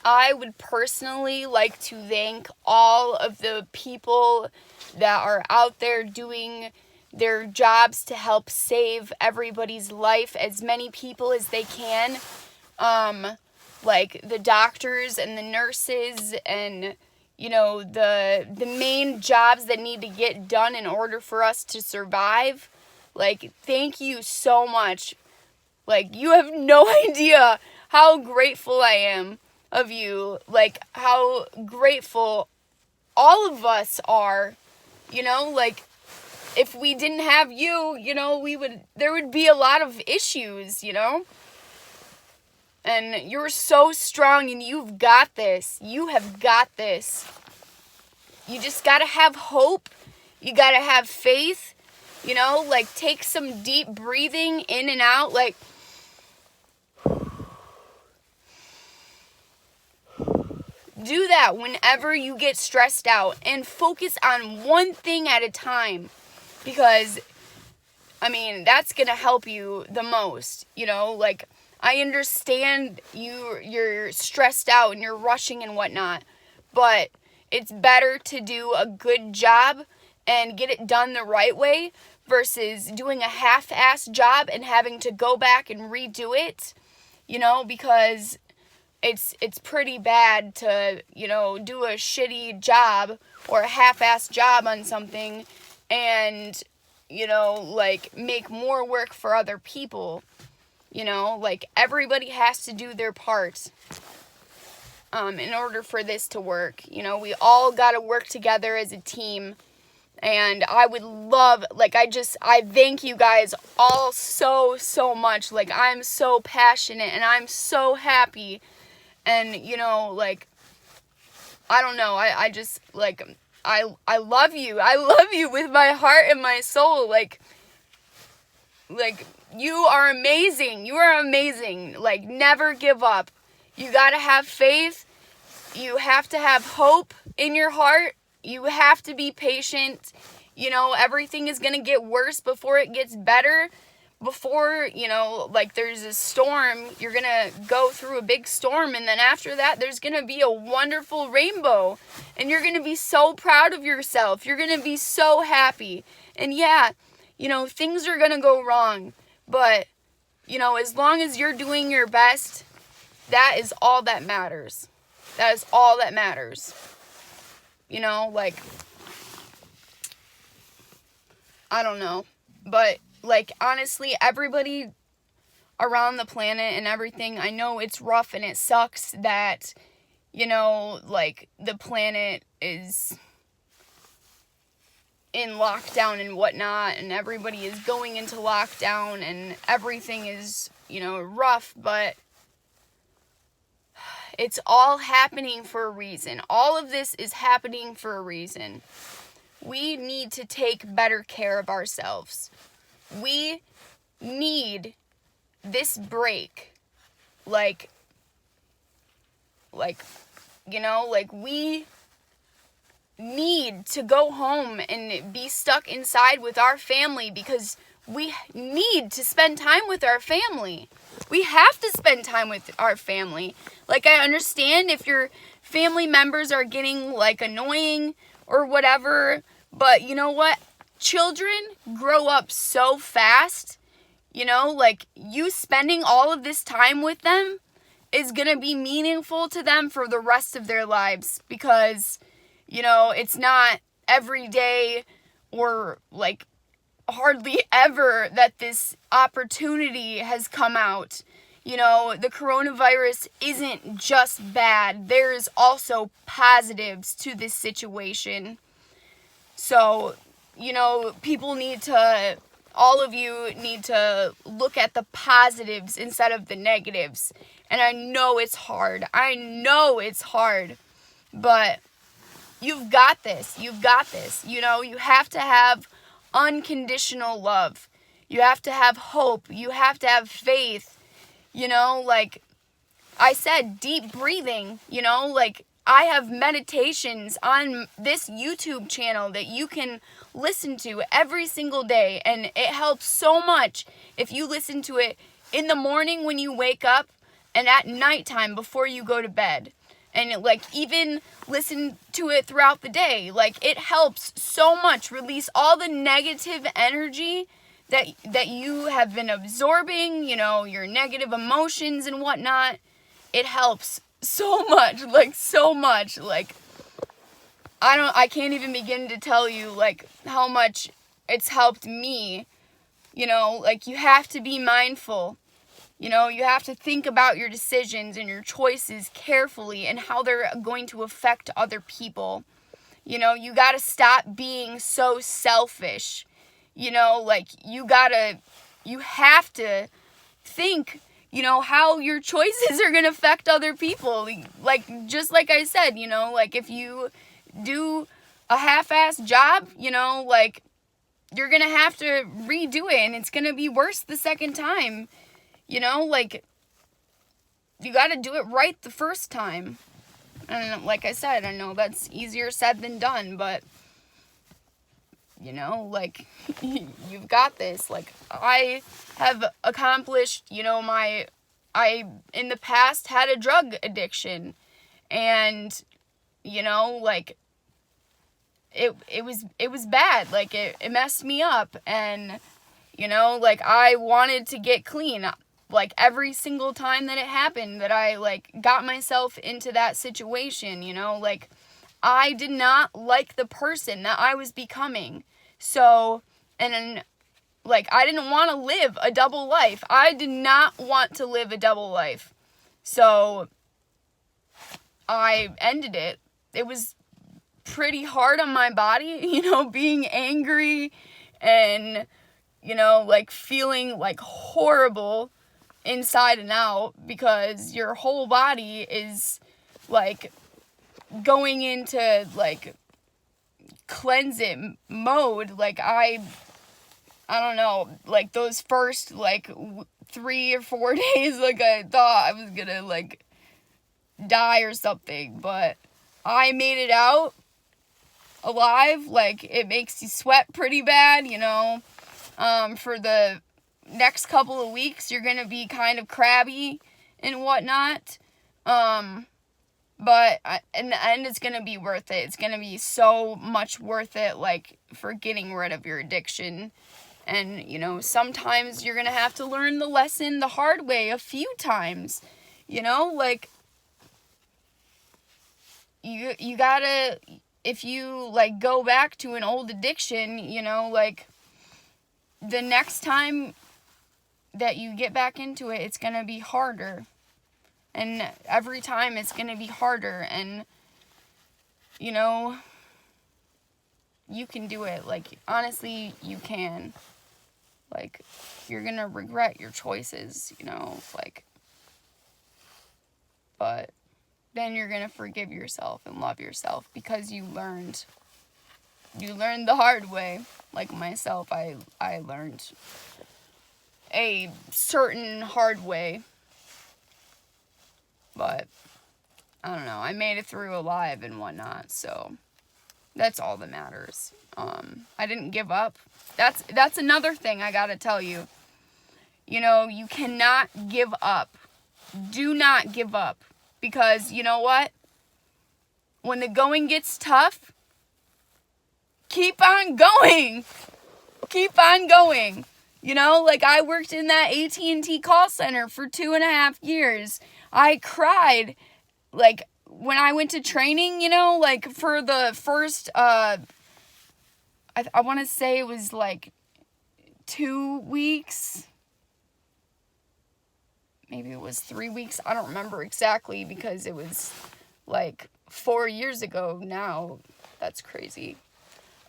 I would personally like to thank all of the people that are out there doing their jobs to help save everybody's life, as many people as they can. Like the doctors and the nurses and, you know, the main jobs that need to get done in order for us to survive. Like, thank you so much. Like, you have no idea how grateful I am of you. Like, how grateful all of us are. You know, like, if we didn't have you, you know, there would be a lot of issues, you know? And you're so strong and you've got this. You have got this. You just gotta have hope. You gotta have faith. You know, like, take some deep breathing in and out. Like, do that whenever you get stressed out and focus on one thing at a time, because, I mean, that's gonna help you the most, you know? Like, I understand you're stressed out and you're rushing and whatnot, but it's better to do a good job and get it done the right way versus doing a half-assed job and having to go back and redo it, you know, because it's pretty bad to, you know, do a shitty job or a half-assed job on something and, you know, like, make more work for other people. You know, like, everybody has to do their part in order for this to work. You know, we all got to work together as a team. And I would love, like, I thank you guys all so much. Like, I'm so passionate and I'm so happy. And, you know, like, I don't know, I just, like, I love you. I love you with my heart and my soul. Like, you are amazing. You are amazing. Like, never give up. You gotta have faith. You have to have hope in your heart. You have to be patient. You know, everything is gonna get worse before it gets better. Before, you know, like, there's a storm, you're gonna go through a big storm, and then after that, there's gonna be a wonderful rainbow. And you're gonna be so proud of yourself. You're gonna be so happy. And yeah, you know, things are gonna go wrong. But, you know, as long as you're doing your best, that is all that matters. That is all that matters. You know, like, I don't know. But, like, honestly, everybody around the planet and everything, I know it's rough and it sucks that, you know, like, the planet is in lockdown and whatnot, and everybody is going into lockdown, and everything is, you know, rough, but it's all happening for a reason. All of this is happening for a reason. We need to take better care of ourselves. We need this break. Like, you know, like, we need to go home and be stuck inside with our family because we need to spend time with our family. We have to spend time with our family. Like, I understand if your family members are getting, like, annoying or whatever, but you know what? Children grow up so fast, you know, like, you spending all of this time with them is gonna be meaningful to them for the rest of their lives, because, you know, it's not every day or, like, hardly ever that this opportunity has come out. You know, the coronavirus isn't just bad. There's also positives to this situation. So, you know, all of you need to look at the positives instead of the negatives. And I know it's hard. But you've got this. You know, you have to have unconditional love. You have to have hope. You have to have faith. You know, like I said, deep breathing, you know, like, I have meditations on this YouTube channel that you can listen to every single day, and it helps so much if you listen to it in the morning when you wake up and at nighttime before you go to bed. And, like, even listen to it throughout the day. Like, it helps so much release all the negative energy that you have been absorbing, you know, your negative emotions and whatnot. It helps so much, like, so much. Like, I can't even begin to tell you, like, how much it's helped me. You know, like, you have to be mindful. You know, you have to think about your decisions and your choices carefully and how they're going to affect other people. You know, you gotta stop being so selfish. You know, like, you have to think, you know, how your choices are gonna affect other people. Like, just like I said, you know, like, if you do a half-assed job, you know, like, you're gonna have to redo it, and it's gonna be worse the second time. You know, like, you gotta do it right the first time. And like I said, I know that's easier said than done, but, you know, like, you've got this. Like, I have accomplished, you know, I, in the past, had a drug addiction, and, you know, like, it was bad. Like, it messed me up, and, you know, like, I wanted to get clean. Like, every single time that it happened, that I, like, got myself into that situation, you know, like, I did not like the person that I was becoming. So, and, like, I didn't want to live a double life. I did not want to live a double life. So, I ended it. It was pretty hard on my body, you know, being angry and, you know, like, feeling, like, horrible inside and out, because your whole body is, like, going into, like, cleanse it mode. Like, I don't know, like, those first, like, 3 or 4 days, like, I thought I was gonna, like, die or something, but I made it out alive. Like, it makes you sweat pretty bad, you know. For the next couple of weeks, you're gonna be kind of crabby and whatnot, but in the end, it's gonna be worth it. It's gonna be so much worth it, like, for getting rid of your addiction. And, you know, sometimes you're gonna have to learn the lesson the hard way a few times, you know, like, you gotta, if you, like, go back to an old addiction, you know, like, the next time that you get back into it, it's gonna be harder. And every time it's gonna be harder. And, you know, you can do it. Like, honestly, you can. Like, you're gonna regret your choices, you know, like, but then you're gonna forgive yourself and love yourself, because you learned the hard way. Like myself, I learned a certain hard way, but I don't know, I made it through alive and whatnot, so that's all that matters. I didn't give up. That's another thing I gotta tell you. You know, you cannot give up. Do not give up, because you know what? When the going gets tough, keep on going. Keep on going. You know, like, I worked in that AT&T call center for 2.5 years. I cried, like, when I went to training, you know, like, for the first, I want to say it was, like, 2 weeks. Maybe it was 3 weeks. I don't remember exactly, because it was, like, 4 years ago now. That's crazy.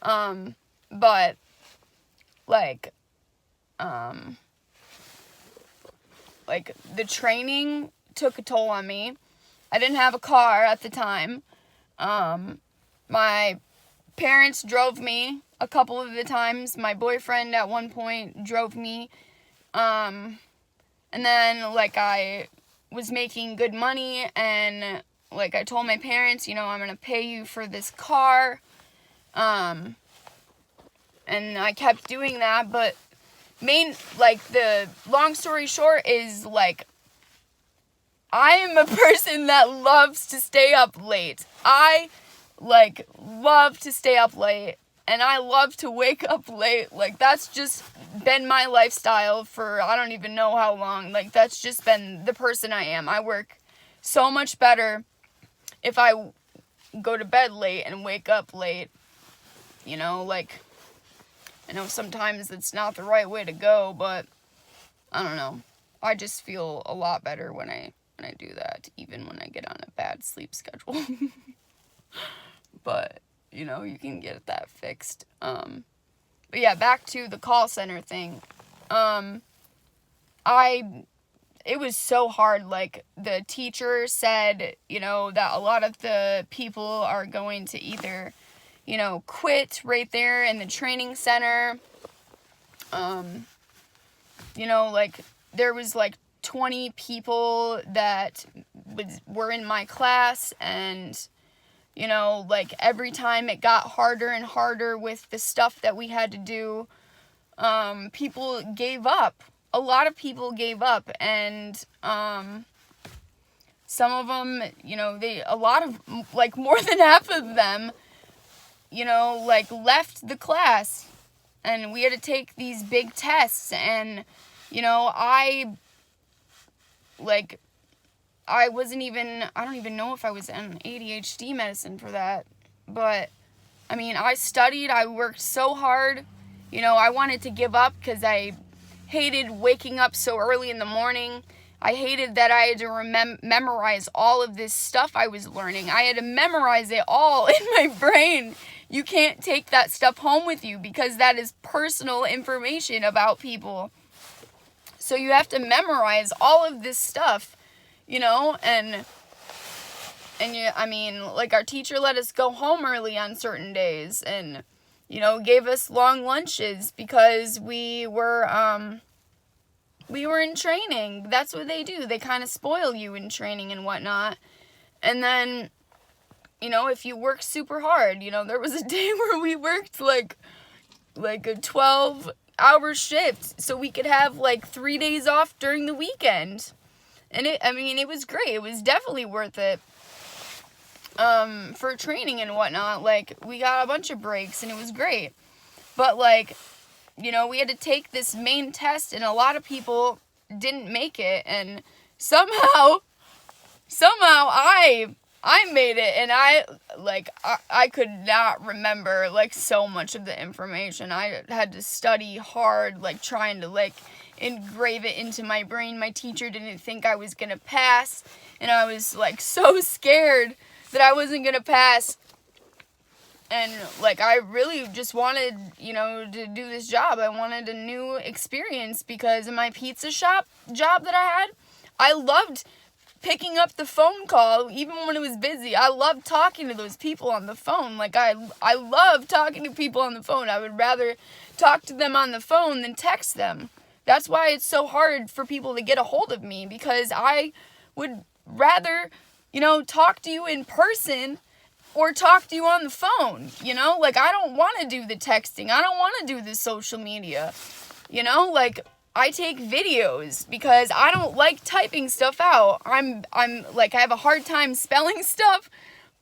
But, like, the training took a toll on me. I didn't have a car at the time. My parents drove me a couple of the times. My boyfriend at one point drove me. And then, like, I was making good money, and, like, I told my parents, you know, I'm gonna pay you for this car. And I kept doing that, but the long story short is, like, I am a person that loves to stay up late. I, like, love to stay up late. And I love to wake up late. Like, that's just been my lifestyle for I don't even know how long. Like, that's just been the person I am. I work so much better if I go to bed late and wake up late. You know, like, I know sometimes it's not the right way to go, but I don't know. I just feel a lot better when I do that, even when I get on a bad sleep schedule. But you know, you can get that fixed. But yeah, back to the call center thing. It was so hard. Like, the teacher said, you know, that a lot of the people are going to either, you know, quit right there in the training center. You know, like, there was like 20 people that were in my class, and you know, like, every time it got harder and harder with the stuff that we had to do, people gave up. A lot of people gave up, and some of them, you know, like, more than half of them, you know, like, left the class, and we had to take these big tests, and, you know, I don't even know if I was on ADHD medicine for that, but, I mean, I studied, I worked so hard, you know, I wanted to give up because I hated waking up so early in the morning. I hated that I had to memorize all of this stuff I was learning. I had to memorize it all in my brain. You can't take that stuff home with you because that is personal information about people. So you have to memorize all of this stuff. You know, and I mean, like, our teacher let us go home early on certain days, and, you know, gave us long lunches because we were in training. That's what they do. They kind of spoil you in training and whatnot. And then, you know, if you work super hard, you know, there was a day where we worked like a 12-hour shift so we could have like 3 days off during the weekend. And it was great. It was definitely worth it for training and whatnot. Like, we got a bunch of breaks, and it was great. But, like, you know, we had to take this main test, and a lot of people didn't make it. And somehow I made it, and I could not remember, like, so much of the information. I had to study hard, like, trying to, like, engrave it into my brain. My teacher didn't think I was gonna pass, and I was, like, so scared that I wasn't gonna pass. And, like, I really just wanted, you know, to do this job. I wanted a new experience because of my pizza shop job that I had. I loved picking up the phone call, even when it was busy. I loved talking to those people on the phone. Like, I love talking to people on the phone. I would rather talk to them on the phone than text them. That's why it's so hard for people to get a hold of me, because I would rather, you know, talk to you in person or talk to you on the phone, you know? Like, I don't want to do the texting. I don't want to do the social media, you know? Like, I take videos because I don't like typing stuff out. I'm like, I have a hard time spelling stuff.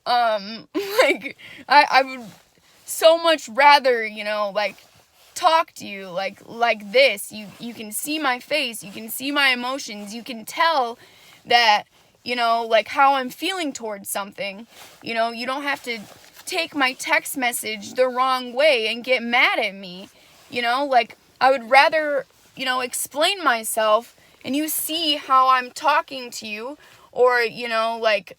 Like, I would so much rather, you know, like, talk to you like this. You can see my face, you can see my emotions, you can tell that, you know, like, how I'm feeling towards something. You know, you don't have to take my text message the wrong way and get mad at me. You know, like, I would rather, you know, explain myself and you see how I'm talking to you, or, you know, like,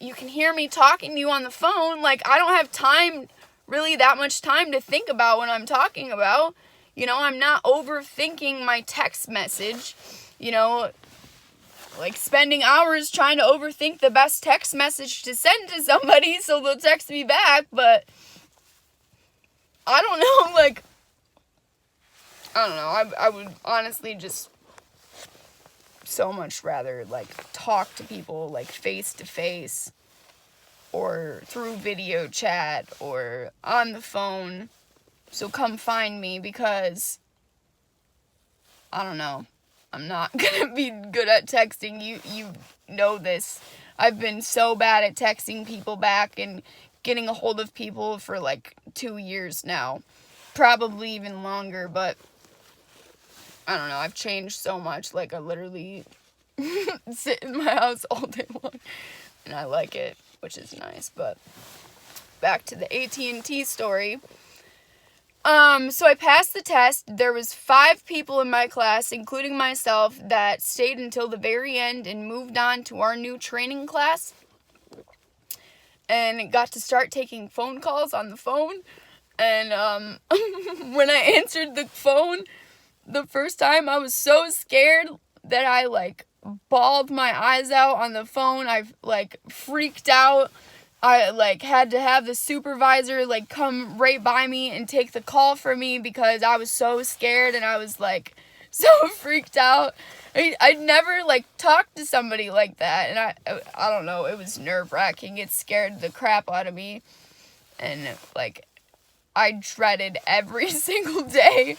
you can hear me talking to you on the phone. Like, I don't have time, really that much time to think about what I'm talking about. You know, I'm not overthinking my text message, you know, like, spending hours trying to overthink the best text message to send to somebody so they'll text me back. But I don't know, like, I don't know, I would honestly just so much rather, like, talk to people, like, face to face, or through video chat, or on the phone. So come find me, because I don't know, I'm not gonna be good at texting. You know this. I've been so bad at texting people back and getting a hold of people for like 2 years now. Probably even longer, but I don't know. I've changed so much. Like, I literally sit in my house all day long, and I like it, which is nice. But back to the AT&T story. So I passed the test. There was 5 people in my class, including myself, that stayed until the very end and moved on to our new training class. And got to start taking phone calls on the phone. And when I answered the phone the first time, I was so scared that I like bawled my eyes out on the phone. I like freaked out. I like had to have the supervisor like come right by me and take the call for me because I was so scared and I was like so freaked out. I'd never like talked to somebody like that, and I don't know, it was nerve-wracking. It scared the crap out of me, and like I dreaded every single day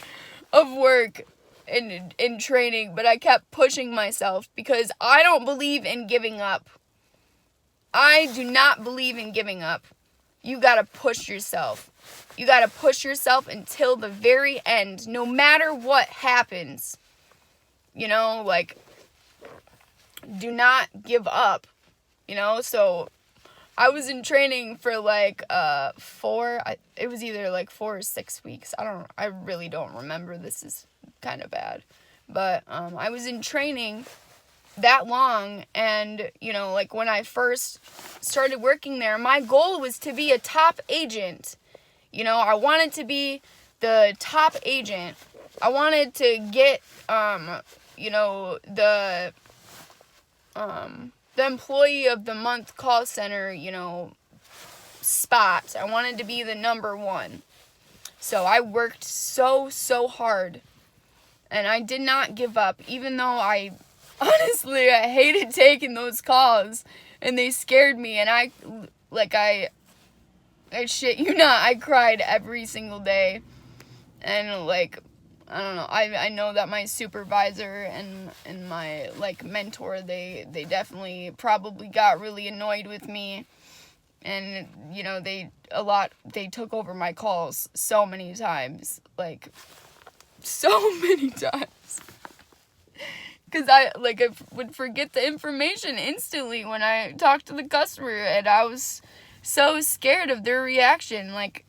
of work in training, but I kept pushing myself because I don't believe in giving up. I do not believe in giving up. You gotta push yourself. You gotta push yourself until the very end, no matter what happens. You know, like, do not give up. You know, so I was in training for like it was either like 4 or 6 weeks. I really don't remember. This is kind of bad. But I was in training that long, and you know, like when I first started working there, my goal was to be a top agent. You know, I wanted to be the top agent. I wanted to get you know, the employee of the month call center, you know, spot. I wanted to be the number 1. So I worked so hard, and I did not give up, even though I hated taking those calls, and they scared me, and I shit you not, I cried every single day, and like, I don't know, I know that my supervisor and my like mentor, they definitely probably got really annoyed with me, and you know, they took over my calls so many times, like so many times. Because I would forget the information instantly when I talked to the customer, and I was so scared of their reaction. Like,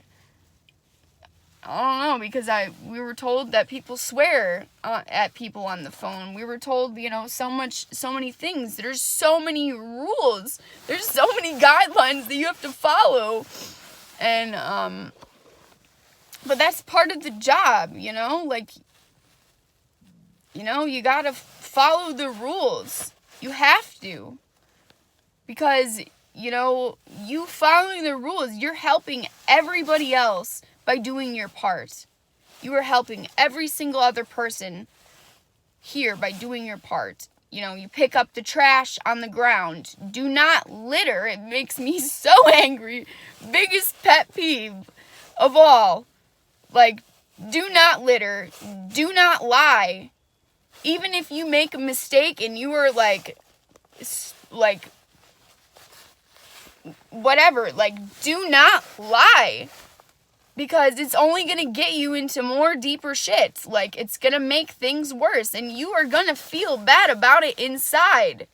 I don't know, because we were told that people swear at people on the phone. We were told, you know, so many things. There's so many rules. There's so many guidelines that you have to follow. And, but that's part of the job, you know? Like, you know, you gotta follow the rules. You have to. Because, you know, you following the rules, you're helping everybody else by doing your part. You are helping every single other person here by doing your part. You know, you pick up the trash on the ground. Do not litter. It makes me so angry. Biggest pet peeve of all. Like, do not litter. Do not lie. Even if you make a mistake and you are like, whatever, like, do not lie. Because it's only going to get you into more deeper shit. Like, it's going to make things worse. And you are going to feel bad about it inside.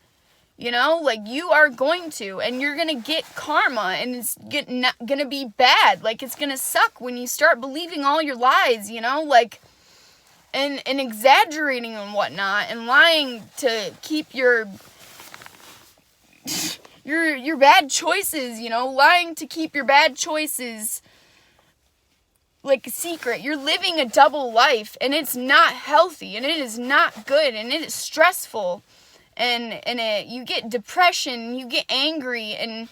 You know? Like, you are going to. And you're going to get karma. And it's going to be bad. Like, it's going to suck when you start believing all your lies, you know? Like, and exaggerating and whatnot. And lying to keep your bad choices, you know? Lying to keep your bad choices like a secret. You're living a double life, and it's not healthy, and it is not good, and it is stressful, and you get depression, you get angry, and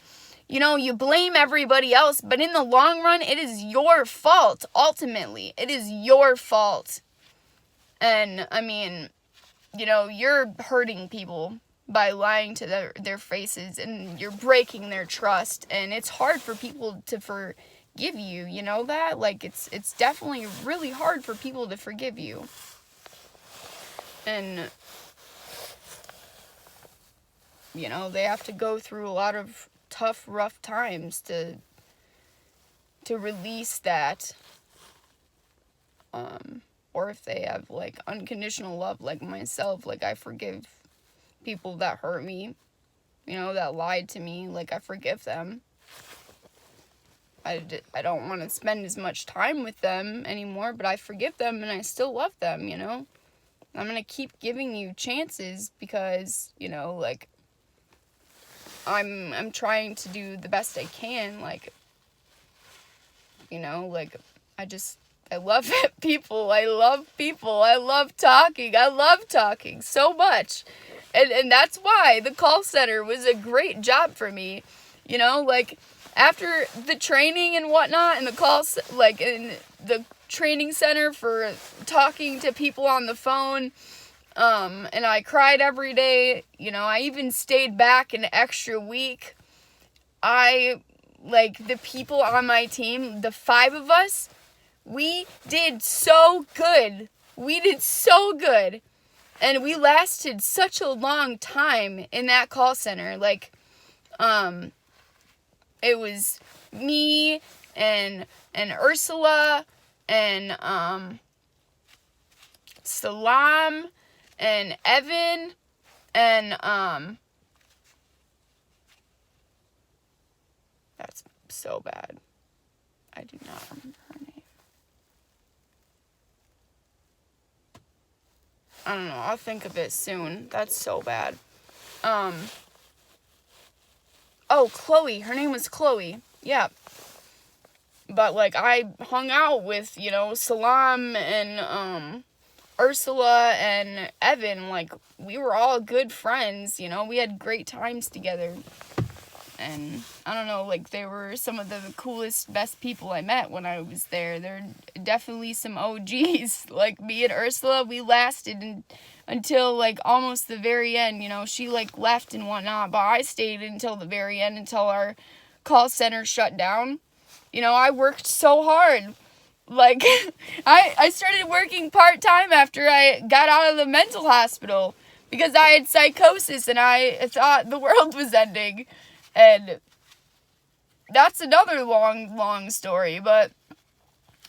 you know, you blame everybody else, but in the long run, it is your fault. Ultimately, it is your fault. And I mean, you know, you're hurting people by lying to their faces, and you're breaking their trust, and it's hard for people to forgive you, you know that? Like, it's definitely really hard for people to forgive you. And, you know, they have to go through a lot of tough, rough times to release that. Or if they have, like, unconditional love, like myself, like, I forgive people that hurt me, you know, that lied to me, like, I forgive them. I don't want to spend as much time with them anymore, but I forgive them and I still love them, you know? I'm going to keep giving you chances because, you know, like, I'm trying to do the best I can, like, you know, like, I love people. I love people. I love talking. I love talking so much. And that's why the call center was a great job for me. You know, like, after the training and whatnot, and like, in the training center for talking to people on the phone, and I cried every day. You know, I even stayed back an extra week. Like, the people on my team, the 5 of us, we did so good. We did so good. And we lasted such a long time in that call center. Like, it was me and Ursula and Salam and Evan and that's so bad. I do not remember her name. I don't know. I'll think of it soon. That's so bad. Oh, Chloe. Her name was Chloe. Yeah. But, like, I hung out with, you know, Salam and, Ursula and Evan. Like, we were all good friends, you know? We had great times together. And, I don't know, like, they were some of the coolest, best people I met when I was there. They're definitely some OGs. Like, me and Ursula, we lasted until, like, almost the very end. You know, she, like, left and whatnot, but I stayed until the very end, until our call center shut down. You know, I worked so hard. Like, I started working part-time after I got out of the mental hospital because I had psychosis and I thought the world was ending. And that's another long, long story, but,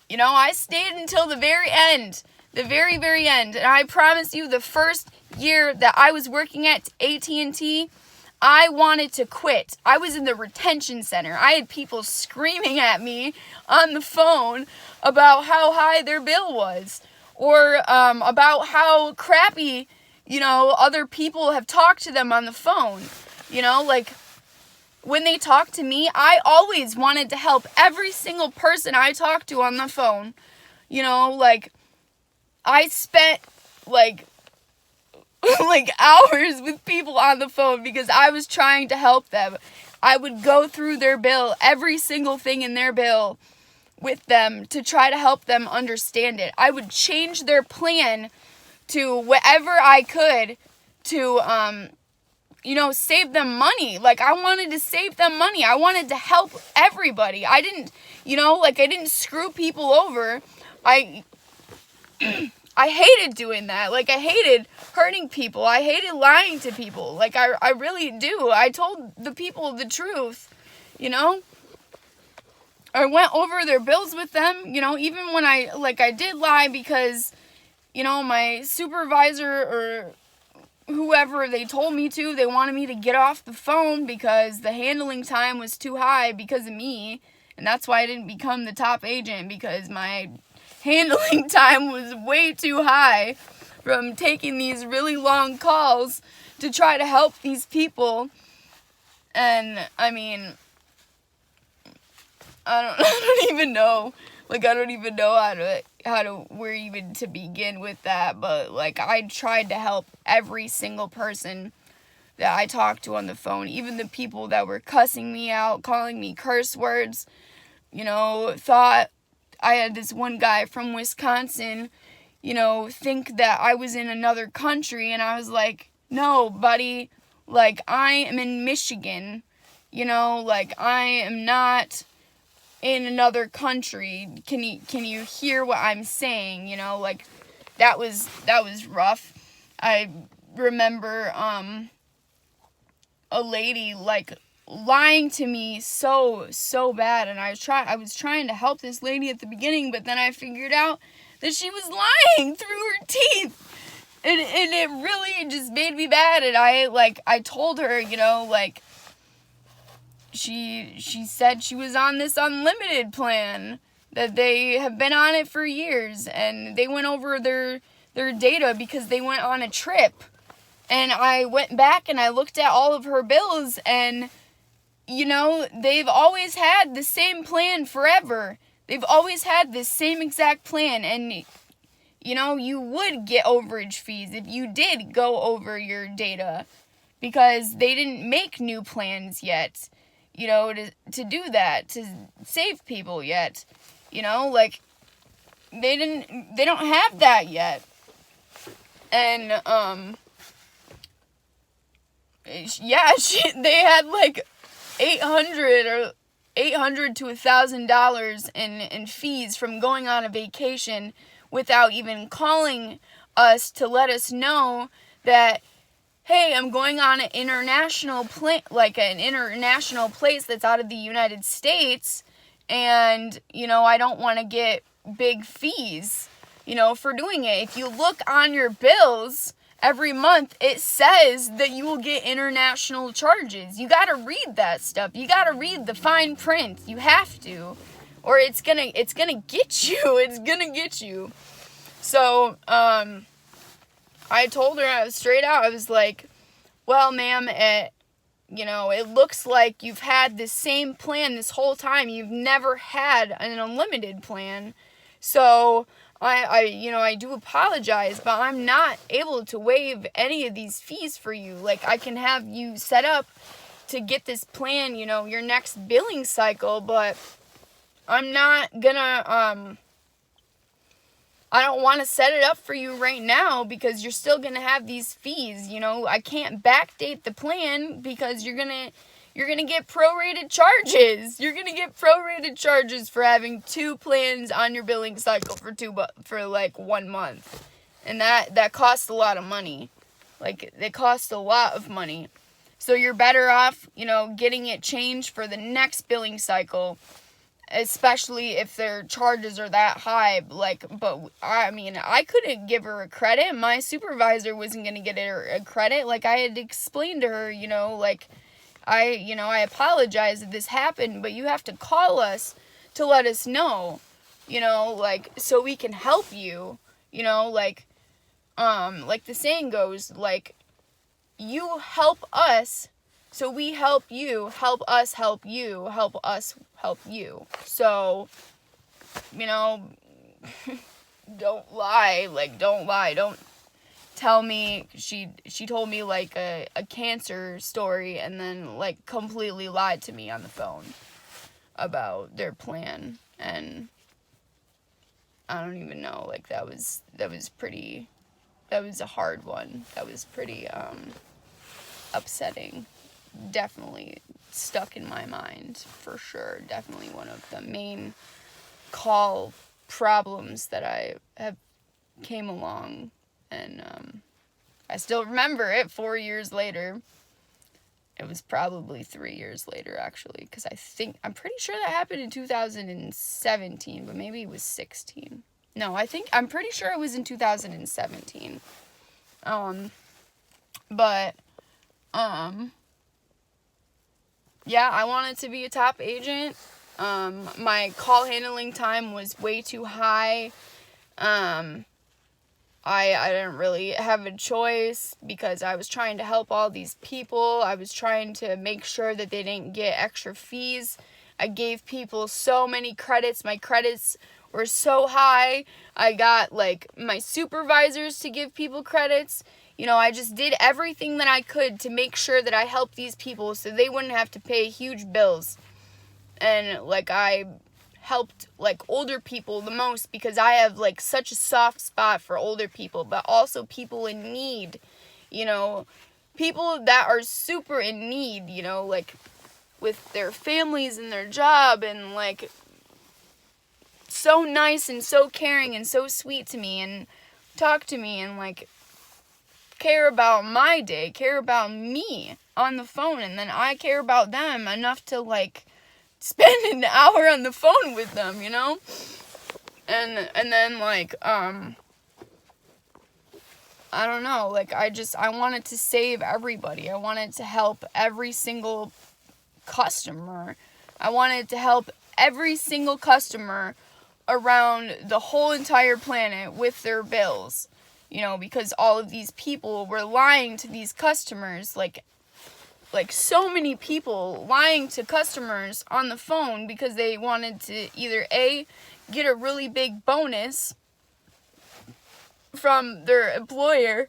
you know, I stayed until the very end, the very, very end, and I promise you, the first year that I was working at AT&T, I wanted to quit. I was in the retention center. I had people screaming at me on the phone about how high their bill was, or about how crappy, you know, other people have talked to them on the phone, you know, like, when they talk to me, I always wanted to help every single person I talked to on the phone. You know, like, I spent, like, like, hours with people on the phone because I was trying to help them. I would go through their bill, every single thing in their bill, with them to try to help them understand it. I would change their plan to whatever I could to, you know, save them money. Like, I wanted to save them money. I wanted to help everybody. I didn't, you know, like, I didn't screw people over. I hated doing that. Like, I hated hurting people. I hated lying to people. Like, I really do. I told the people the truth, you know? I went over their bills with them, you know, even when I did lie because, you know, my supervisor or whoever they told me to, they wanted me to get off the phone because the handling time was too high because of me. And that's why I didn't become the top agent, because my handling time was way too high from taking these really long calls to try to help these people. And, I mean, I don't even know. Like, I don't even know where even to begin with that, but, like, I tried to help every single person that I talked to on the phone, even the people that were cussing me out, calling me curse words, you know, thought I had this one guy from Wisconsin, you know, think that I was in another country, and I was like, no, buddy, like, I am in Michigan, you know, like, I am not in another country. Can you hear what I'm saying? You know, like, that was rough. I remember a lady like lying to me so bad, and I was trying to help this lady at the beginning, but then I figured out that she was lying through her teeth. And it really just made me mad, and I told her, like, she said she was on this unlimited plan, that they have been on it for years, and they went over their data because they went on a trip. And I went back and I looked at all of her bills, and, they've always had the same plan forever. They've always had this same exact plan, and you would get overage fees if you did go over your data, because they didn't make new plans yet, to do that, to save people yet. Like, they don't have that yet. And, yeah, they had like $800 to $1,000 in fees from going on a vacation without even calling us to let us know that, hey, I'm going on an international an international place that's out of the United States, and, I don't want to get big fees, for doing it. If you look on your bills every month, it says that you will get international charges. You gotta read that stuff. You gotta read the fine print. You have to, or it's gonna get you. It's gonna get you. So, I told her, I was straight out, I was like, well, ma'am, it looks like you've had the same plan this whole time. You've never had an unlimited plan. So, I do apologize, but I'm not able to waive any of these fees for you. Like, I can have you set up to get this plan, your next billing cycle, but I'm not gonna, I don't want to set it up for you right now because you're still going to have these fees. I can't backdate the plan because you're going to get prorated charges. You're going to get prorated charges for having two plans on your billing cycle for like 1 month. And that costs a lot of money. Like, it costs a lot of money. So you're better off, getting it changed for the next billing cycle, especially if their charges are that high. But I couldn't give her a credit. My supervisor wasn't going to get her a credit. Like, I had explained to her, I apologize if this happened, but you have to call us to let us know, so we can help you, like the saying goes, you help us, so we help you, help us help you, help us help you. So, don't lie, don't tell me, she told me a cancer story and then completely lied to me on the phone about their plan, and I don't even know, that was a hard one. That was pretty upsetting. Definitely stuck in my mind, for sure. Definitely one of the main call problems that I have came along, and I still remember it 4 years later. It was probably 3 years later, actually, because I'm pretty sure that happened in 2017, but maybe it was 16. No, I'm pretty sure it was in 2017. Yeah, I wanted to be a top agent. My call handling time was way too high. I didn't really have a choice because I was trying to help all these people. I was trying to make sure that they didn't get extra fees. I gave people so many credits. My credits were so high. I got my supervisors to give people credits. I just did everything that I could to make sure that I helped these people so they wouldn't have to pay huge bills. And I helped older people the most because I have such a soft spot for older people, but also people in need, people that are super in need, with their families and their job, and so nice and so caring and so sweet to me and talk to me, and care about my day, care about me on the phone, and then I care about them enough to, like, spend an hour on the phone with them, you know? And then, like, I don't know, like, I wanted to save everybody. I wanted to help every single customer. I wanted to help every single customer around the whole entire planet with their bills, you know, because all of these people were lying to these customers, like so many people lying to customers on the phone because they wanted to either A, get a really big bonus from their employer,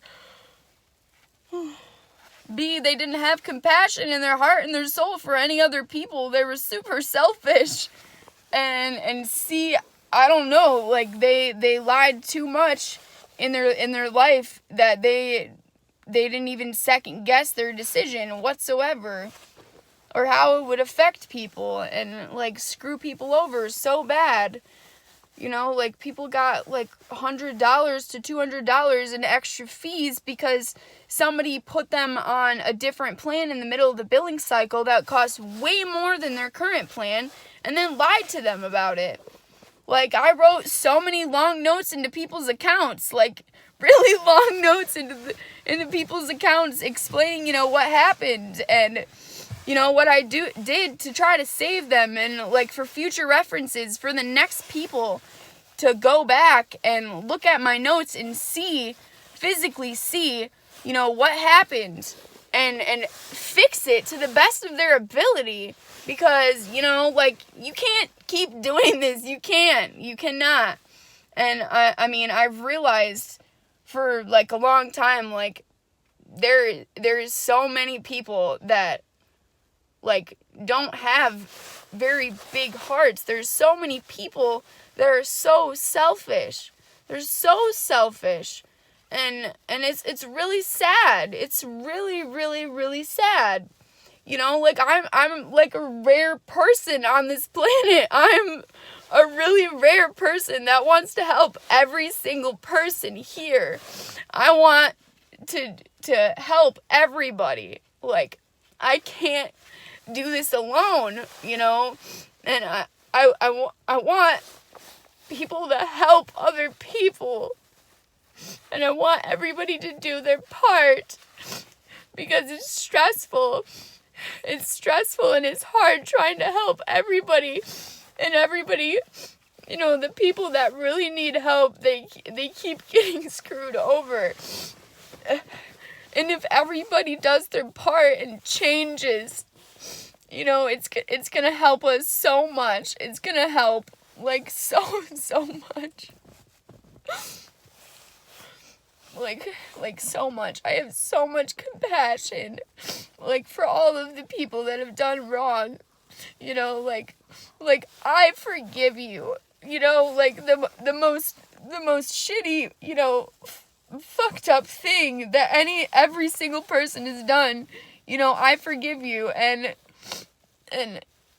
B, they didn't have compassion in their heart and their soul for any other people. They were super selfish. And C, I don't know, like they lied too much in their life that they didn't even second guess their decision whatsoever, or how it would affect people, and like screw people over so bad. You know, like people got like $100 to $200 in extra fees because somebody put them on a different plan in the middle of the billing cycle that cost way more than their current plan, and then lied to them about it. Like, I wrote so many long notes into people's accounts, like really long notes into people's accounts explaining, you know, what happened and, you know, what I did to try to save them, and like for future references for the next people to go back and look at my notes and physically see, you know, what happened and fix it to the best of their ability, because, you know, like, you can't keep doing this. You cannot. And I mean, I've realized for like a long time, like, there's so many people that like don't have very big hearts. There's so many people that are so selfish. They're so selfish. And it's really sad. It's really, really, really sad. You know, like, I'm like a rare person on this planet. I'm a really rare person that wants to help every single person here. I want to help everybody. Like, I can't do this alone, you know? And I want people to help other people. And I want everybody to do their part, because it's stressful. It's stressful and it's hard trying to help everybody. And everybody, you know, the people that really need help, they keep getting screwed over. And if everybody does their part and changes, you know, it's gonna help us so much. It's gonna help, like, so much. Like so much. I have so much compassion, like, for all of the people that have done wrong. You know, like I forgive you. You know, like, the most shitty, you know, fucked up thing that every single person has done. You know, I forgive you, and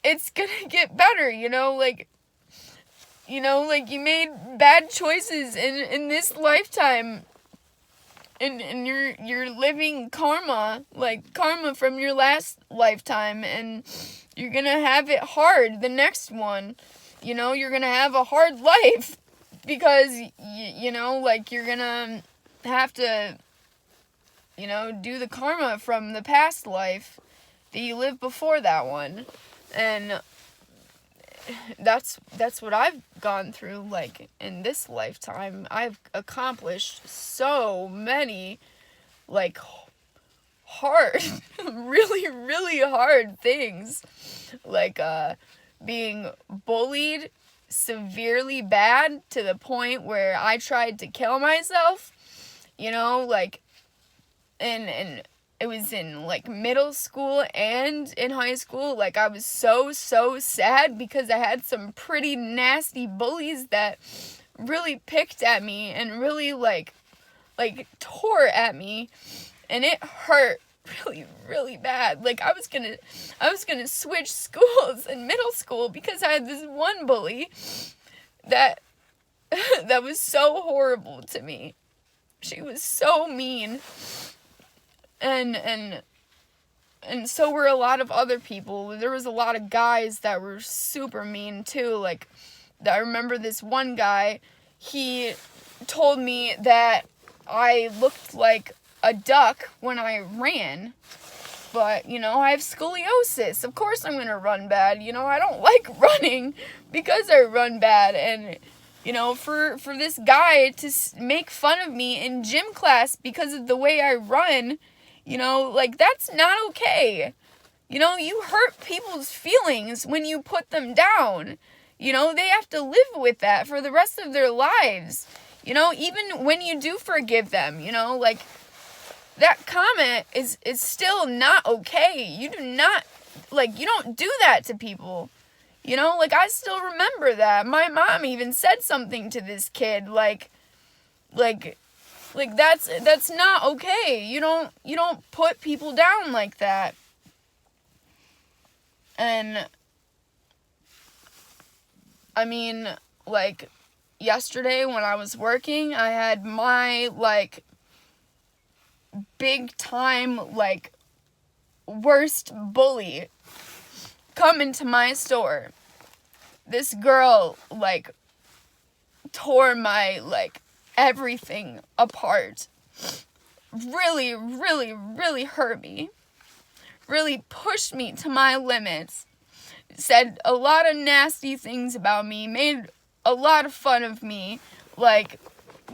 it's gonna get better. You know, like you made bad choices in this lifetime. And you're living karma, like karma from your last lifetime, and you're gonna have it hard the next one. You know, you're gonna have a hard life because you know, like, you're gonna have to, you know, do the karma from the past life that you lived before that one. And that's what I've gone through, like, in this lifetime. I've accomplished so many, like, hard, really, really hard things. Like, being bullied severely bad to the point where I tried to kill myself, you know, like, and it was in, like, middle school and in high school. Like, I was so sad because I had some pretty nasty bullies that really picked at me and really, like tore at me, and it hurt really, really bad. Like, I was gonna switch schools in middle school because I had this one bully that was so horrible to me. She was so mean. And so were a lot of other people. There was a lot of guys that were super mean too. Like, I remember this one guy, he told me that I looked like a duck when I ran. But, I have scoliosis. Of course I'm going to run bad. I don't like running because I run bad. And, for this guy to make fun of me in gym class because of the way I run, that's not okay. You hurt people's feelings when you put them down. They have to live with that for the rest of their lives. Even when you do forgive them, that comment is still not okay. You do not, you don't do that to people. I still remember that. My mom even said something to this kid, that's not okay. You don't put people down like that. And, I mean, yesterday when I was working, I had my, big time, worst bully come into my store. This girl, tore my, everything apart. Really, really, really hurt me. Really pushed me to my limits. Said a lot of nasty things about me. Made a lot of fun of me.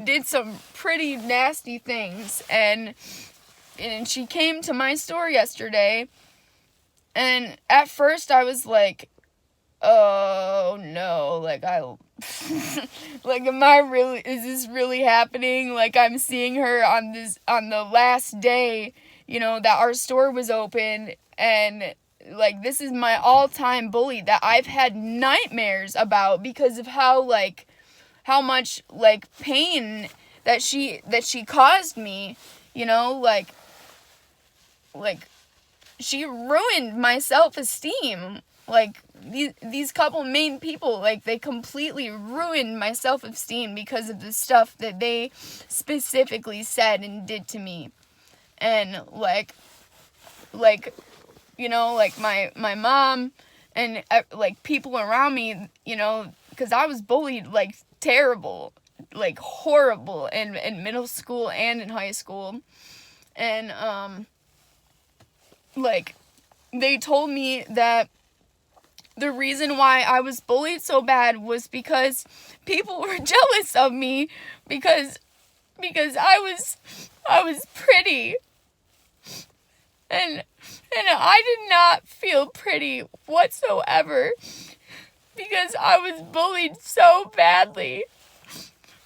Did some pretty nasty things. And she came to my store yesterday. And at first I was like, oh no, am I really, is this really happening? I'm seeing her on the last day, that our store was open, and, this is my all-time bully that I've had nightmares about because of how much, pain that she caused me, she ruined my self-esteem. These couple main people, they completely ruined my self-esteem because of the stuff that they specifically said and did to me. And, my mom and, people around me, because I was bullied, terrible, horrible in middle school and in high school. And, they told me that the reason why I was bullied so bad was because people were jealous of me because I was pretty. And I did not feel pretty whatsoever because I was bullied so badly.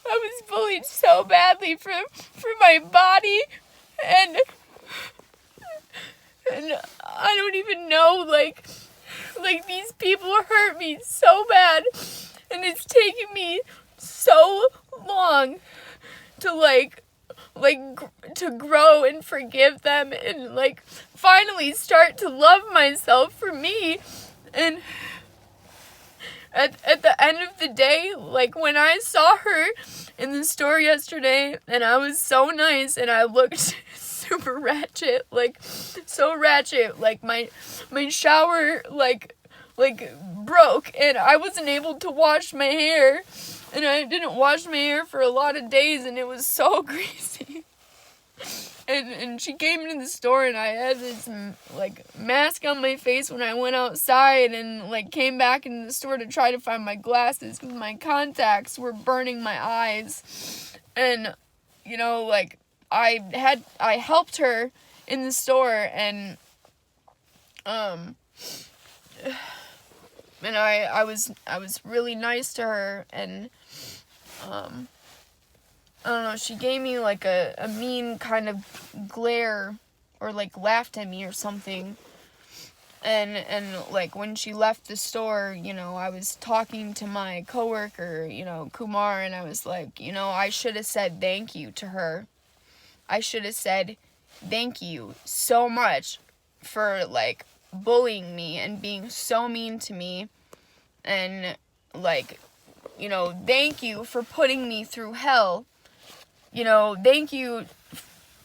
I was bullied so badly for my body, and I don't even know, these people hurt me so bad, and it's taken me so long to, to grow and forgive them and, finally start to love myself for me. And at the end of the day, when I saw her in the store yesterday, and I was so nice, and I looked super ratchet, so ratchet, my shower, broke, and I wasn't able to wash my hair, and I didn't wash my hair for a lot of days, and it was so greasy. And she came into the store, and I had this, mask on my face when I went outside, and, came back into the store to try to find my glasses, because my contacts were burning my eyes. And, I helped her in the store, and I was really nice to her, and, I don't know, she gave me, a mean kind of glare, or, laughed at me or something, and when she left the store, I was talking to my coworker, Kumar, and I was like, I should have said thank you to her. I should have said thank you so much for, bullying me and being so mean to me, and, thank you for putting me through hell, thank you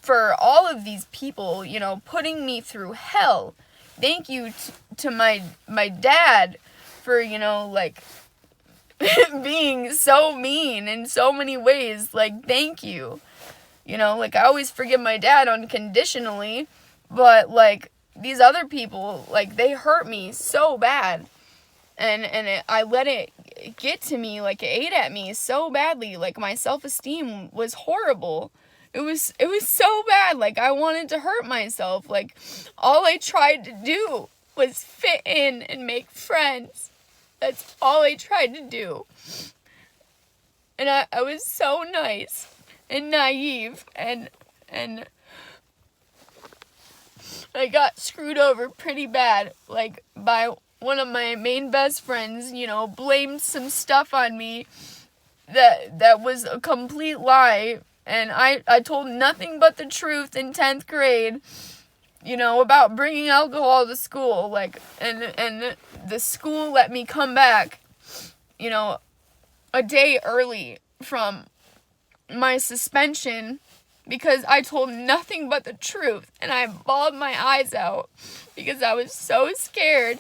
for all of these people, putting me through hell. Thank you to my dad for, being so mean in so many ways. Like, thank you. I always forgive my dad unconditionally, but, these other people, they hurt me so bad. And I let it get to me, it ate at me so badly. My self-esteem was horrible. It was so bad. I wanted to hurt myself. All I tried to do was fit in and make friends. That's all I tried to do. And I was so nice and naive, and I got screwed over pretty bad, by one of my main best friends, blamed some stuff on me that was a complete lie, and I told nothing but the truth in 10th grade, about bringing alcohol to school, and the school let me come back, a day early from my suspension, because I told nothing but the truth, and I bawled my eyes out, because I was so scared,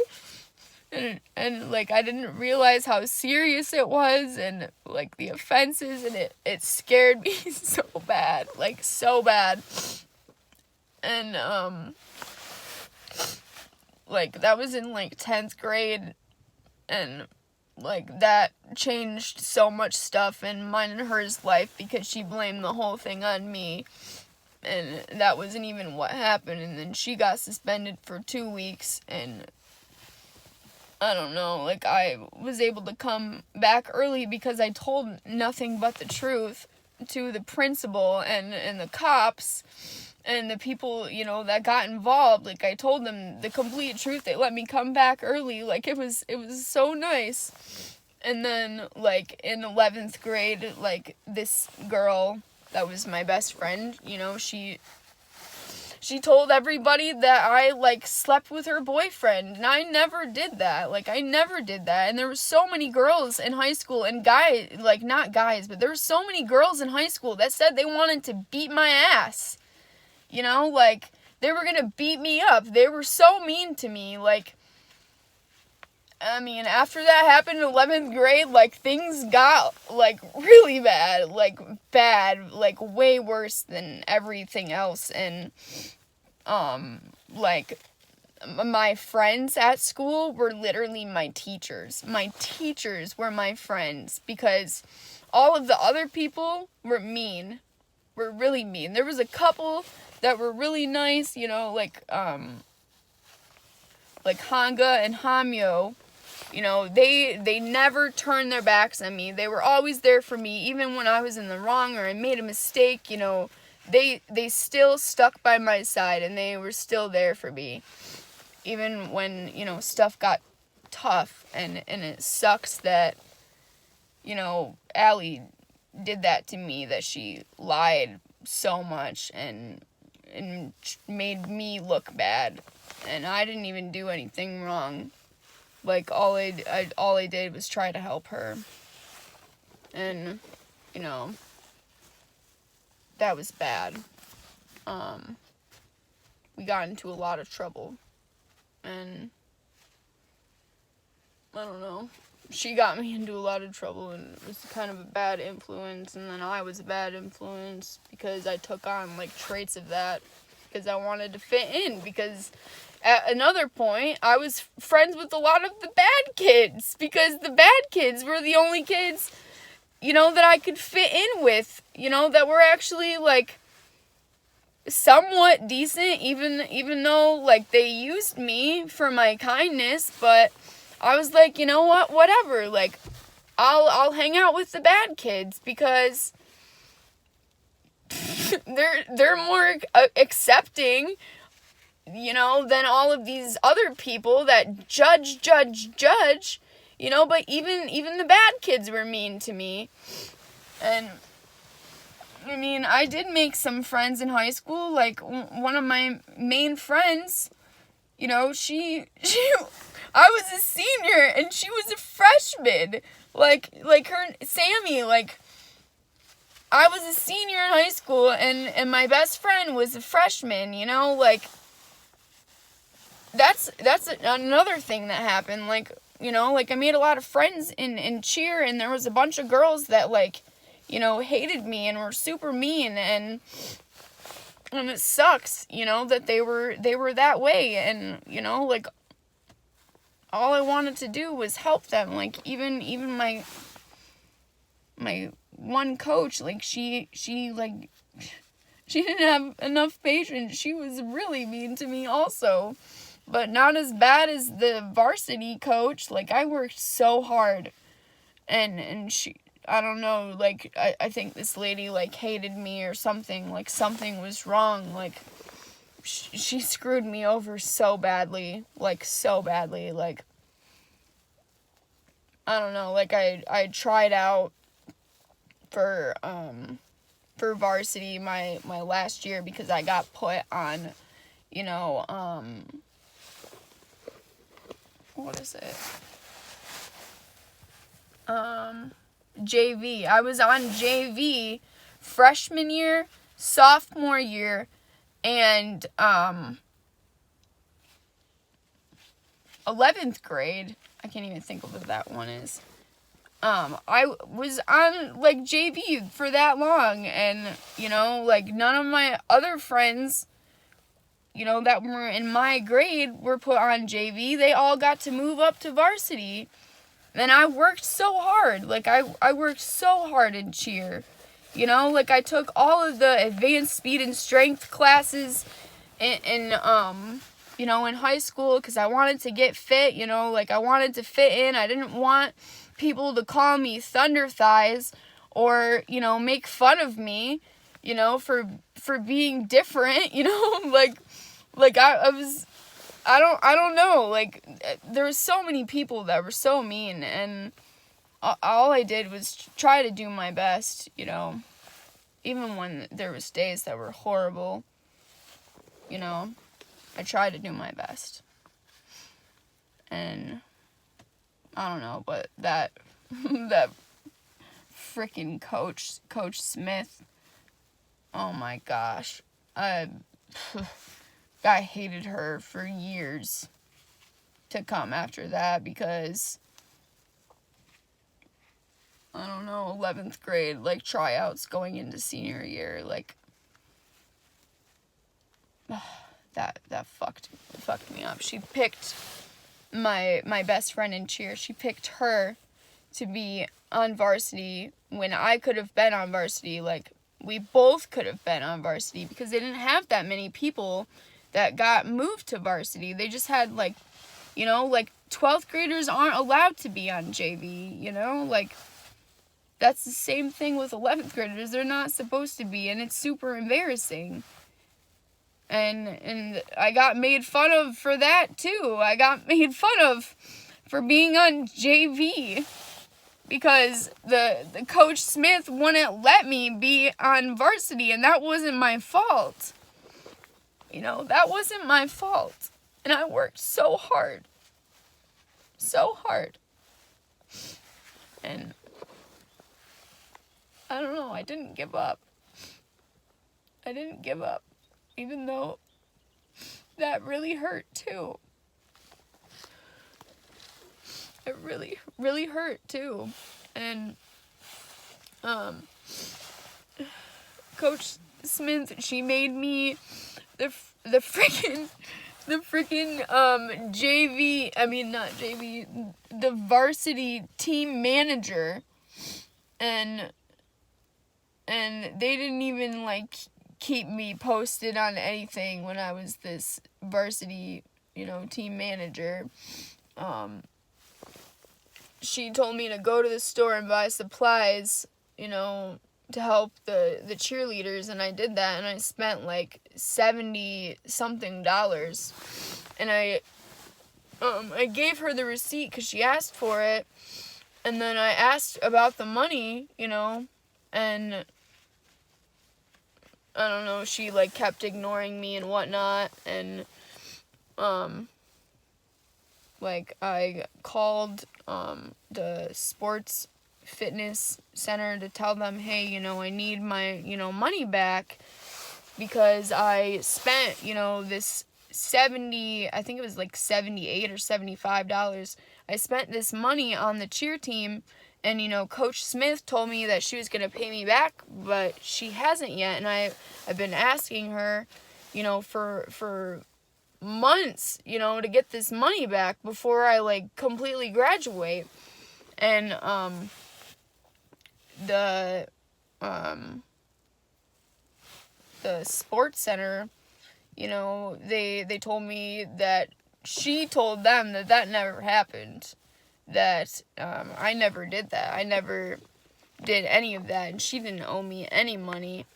and I didn't realize how serious it was, and, the offenses, and it scared me so bad, so bad, and, that was in, 10th grade, and, that changed so much stuff in mine and her's life, because she blamed the whole thing on me, and that wasn't even what happened, and then she got suspended for 2 weeks, and I don't know, I was able to come back early because I told nothing but the truth to the principal and the cops and the people, that got involved. I told them the complete truth. They let me come back early. It was so nice. And then, in 11th grade, this girl that was my best friend, she told everybody that I, slept with her boyfriend, and I never did that. I never did that, and there were so many girls in high school, and guys, not guys, but there were so many girls in high school that said they wanted to beat my ass, they were gonna beat me up. They were so mean to me, after that happened in 11th grade, things got, really bad, way worse than everything else, and, my friends at school were literally my teachers. My teachers were my friends, because all of the other people were mean, were really mean. There was a couple that were really nice, Hanga and Hamyo. They never turned their backs on me. They were always there for me, even when I was in the wrong or I made a mistake, they still stuck by my side, and they were still there for me. Even when, stuff got tough, and it sucks that, Allie did that to me, that she lied so much and made me look bad, and I didn't even do anything wrong. All I did was try to help her. And, that was bad. We got into a lot of trouble. And, I don't know. She got me into a lot of trouble, and it was kind of a bad influence, and then I was a bad influence, because I took on, traits of that, because I wanted to fit in, because at another point, I was friends with a lot of the bad kids, because the bad kids were the only kids, that I could fit in with, that were actually, somewhat decent, even though, they used me for my kindness, but I was you know what, whatever, I'll hang out with the bad kids, because they're more accepting, than all of these other people that judge, but even the bad kids were mean to me. And, I did make some friends in high school, one of my main friends, I was a senior, and she was a freshman, her, Sammy, I was a senior in high school, and my best friend was a freshman, you know, like, that's another thing that happened, like, you know, like, I made a lot of friends in cheer, and there was a bunch of girls that, like, you know, hated me and were super mean, and it sucks, you know, that they were that way, and, you know, like, all I wanted to do was help them, like, even my one coach, like, she didn't have enough patience. She was really mean to me also, but not as bad as the varsity coach. Like, I worked so hard, and she, I don't know, like, I think this lady, like, hated me or something, like, something was wrong, like, she screwed me over so badly, like, I don't know, like, I tried out for varsity my last year because I got put on, you know, what is it? JV. I was on JV freshman year, sophomore year, and 11th grade. I can't even think of what that one is. I was on, like, JV for that long, and, you know, like, none of my other friends, you know, that were in my grade were put on JV. They all got to move up to varsity, and I worked so hard. Like, I worked so hard in cheer, you know, like, I took all of the advanced speed and strength classes in you know, in high school, because I wanted to get fit, you know, like, I wanted to fit in. I didn't want people to call me Thunder Thighs or, you know, make fun of me, you know, for being different, you know, like I don't know, like, there was so many people that were so mean, and all I did was try to do my best, you know, even when there was days that were horrible, you know, I tried to do my best, and I don't know, but that freaking Coach Smith, oh my gosh, I hated her for years to come after that, because, I don't know, 11th grade, like, tryouts going into senior year, like, that fucked me up. She picked my best friend in cheer. She picked her to be on varsity when I could have been on varsity. Like, we both could have been on varsity, because they didn't have that many people that got moved to varsity. They just had, like, you know, like, 12th graders aren't allowed to be on JV, you know, like, that's the same thing with 11th graders. They're not supposed to be, and it's super embarrassing. And I got made fun of for that, too. I got made fun of for being on JV, because the Coach Smith wouldn't let me be on varsity, and that wasn't my fault. You know, that wasn't my fault. And I worked so hard. So hard. And I don't know, I didn't give up. Even though that really hurt too. It really, really hurt too. And Coach Smith, she made me the freaking JV, I mean, not JV, the varsity team manager, and they didn't even, like, keep me posted on anything when I was this varsity, you know, team manager. She told me to go to the store and buy supplies, you know, to help the cheerleaders, and I did that, and I spent, like, $70-something, and I gave her the receipt because she asked for it, and then I asked about the money, you know, and I don't know, she, like, kept ignoring me and whatnot, and, like, I called, the sports fitness center to tell them, hey, you know, I need my, you know, money back because I spent, you know, this I think it was like $78 or $75. I spent this money on the cheer team, and, you know, Coach Smith told me that she was going to pay me back, but she hasn't yet, and I've been asking her, you know, for months, you know, to get this money back before I, like, completely graduate. And, the sports center, you know, they told me that she told them that never happened, that I never did that. I never did any of that, and she didn't owe me any money,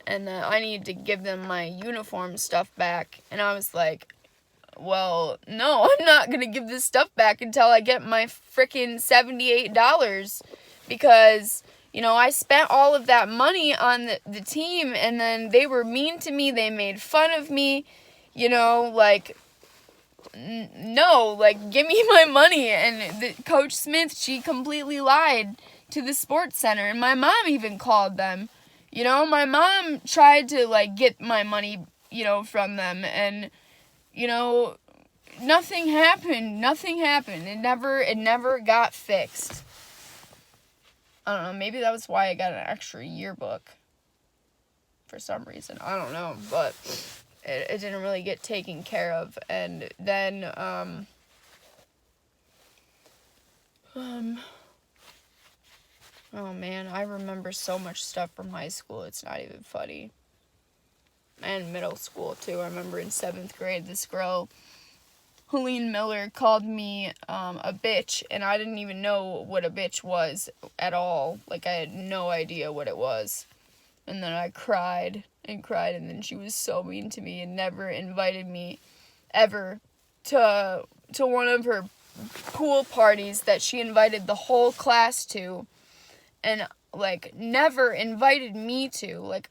and that I needed to give them my uniform stuff back. And I was like, well, no, I'm not going to give this stuff back until I get my freaking $78, because, you know, I spent all of that money on the team, and then they were mean to me. They made fun of me, you know, like, no, like, give me my money. And Coach Smith, she completely lied to the sports center, and my mom even called them. You know, my mom tried to, like, get my money, you know, from them, and, you know, nothing happened. It never got fixed. I don't know, maybe that was why I got an extra yearbook for some reason. I don't know, but it didn't really get taken care of. And then, oh man, I remember so much stuff from high school, it's not even funny. And middle school, too. I remember in 7th grade, this girl, Helene Miller, called me a bitch, and I didn't even know what a bitch was at all. Like, I had no idea what it was. And then I cried, and then she was so mean to me and never invited me ever to one of her pool parties that she invited the whole class to, and, like, never invited me to. Like,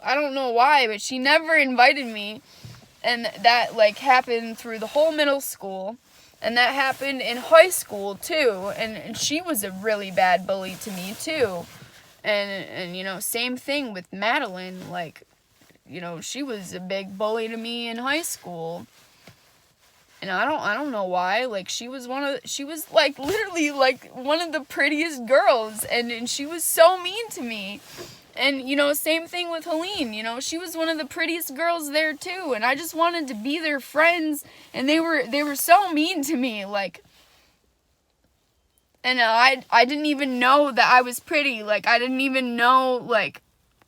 I don't know why, but she never invited me. And that, like, happened through the whole middle school. And that happened in high school, too. And she was a really bad bully to me, too. And you know, same thing with Madeline. Like, you know, she was a big bully to me in high school. And I don't know why. Like, she was like, literally, like, one of the prettiest girls. And she was so mean to me. And, you know, same thing with Helene, you know, she was one of the prettiest girls there, too, and I just wanted to be their friends, and they were so mean to me, like, and I didn't even know that I was pretty, like, I didn't even know, like,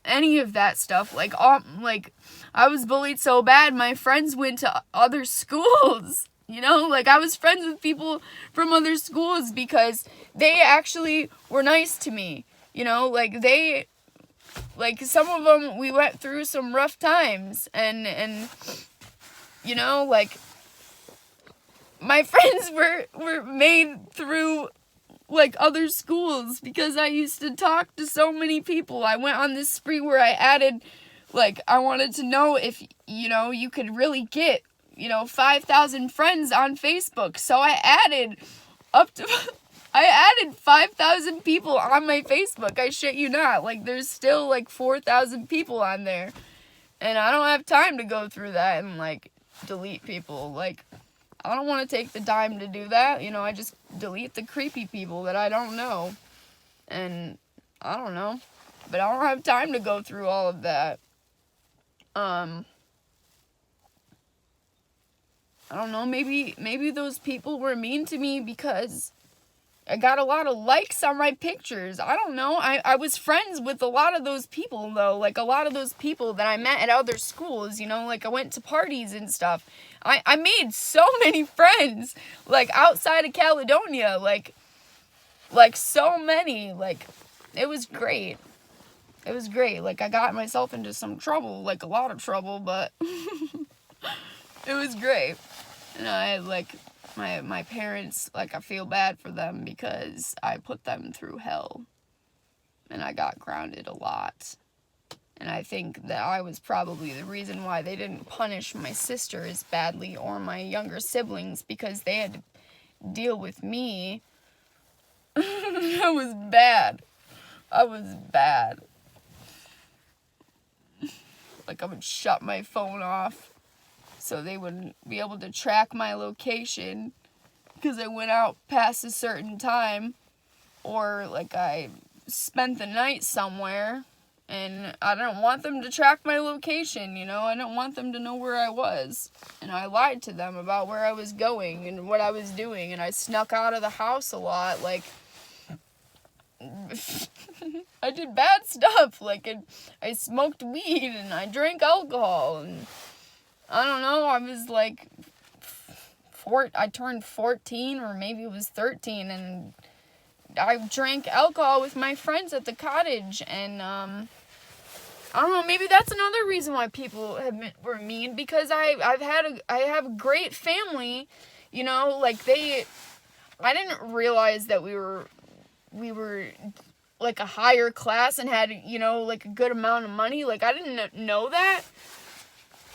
any of that stuff, like, I was bullied so bad, my friends went to other schools, you know, like, I was friends with people from other schools because they actually were nice to me, you know, like, some of them, we went through some rough times, and you know, like, my friends were made through, like, other schools, because I used to talk to so many people. I went on this spree where I added, like, I wanted to know if, you know, you could really get, you know, 5,000 friends on Facebook, so I added 5,000 people on my Facebook. I shit you not. Like, there's still, like, 4,000 people on there. And I don't have time to go through that and, like, delete people. Like, I don't want to take the time to do that. You know, I just delete the creepy people that I don't know. And I don't know. But I don't have time to go through all of that. I don't know. Maybe those people were mean to me because I got a lot of likes on my pictures. I don't know. I was friends with a lot of those people, though. Like, a lot of those people that I met at other schools, you know. Like, I went to parties and stuff. I made so many friends, like, outside of Caledonia. Like, so many. Like, it was great. It was great. Like, I got myself into some trouble. Like, a lot of trouble, but it was great. And I, like, my parents, like, I feel bad for them because I put them through hell. And I got grounded a lot. And I think that I was probably the reason why they didn't punish my sister as badly or my younger siblings, because they had to deal with me I was bad. I was bad. Like, I would shut my phone off so they wouldn't be able to track my location because I went out past a certain time, or like I spent the night somewhere, and I didn't want them to track my location, you know? I didn't want them to know where I was. And I lied to them about where I was going and what I was doing, and I snuck out of the house a lot, like, I did bad stuff, like, I smoked weed, and I drank alcohol, and I don't know, I was like, I turned 14, or maybe it was 13, and I drank alcohol with my friends at the cottage, and, I don't know, maybe that's another reason why people were mean, because I have a great family, you know, like, I didn't realize that we were like a higher class and had, you know, like a good amount of money. Like, I didn't know that,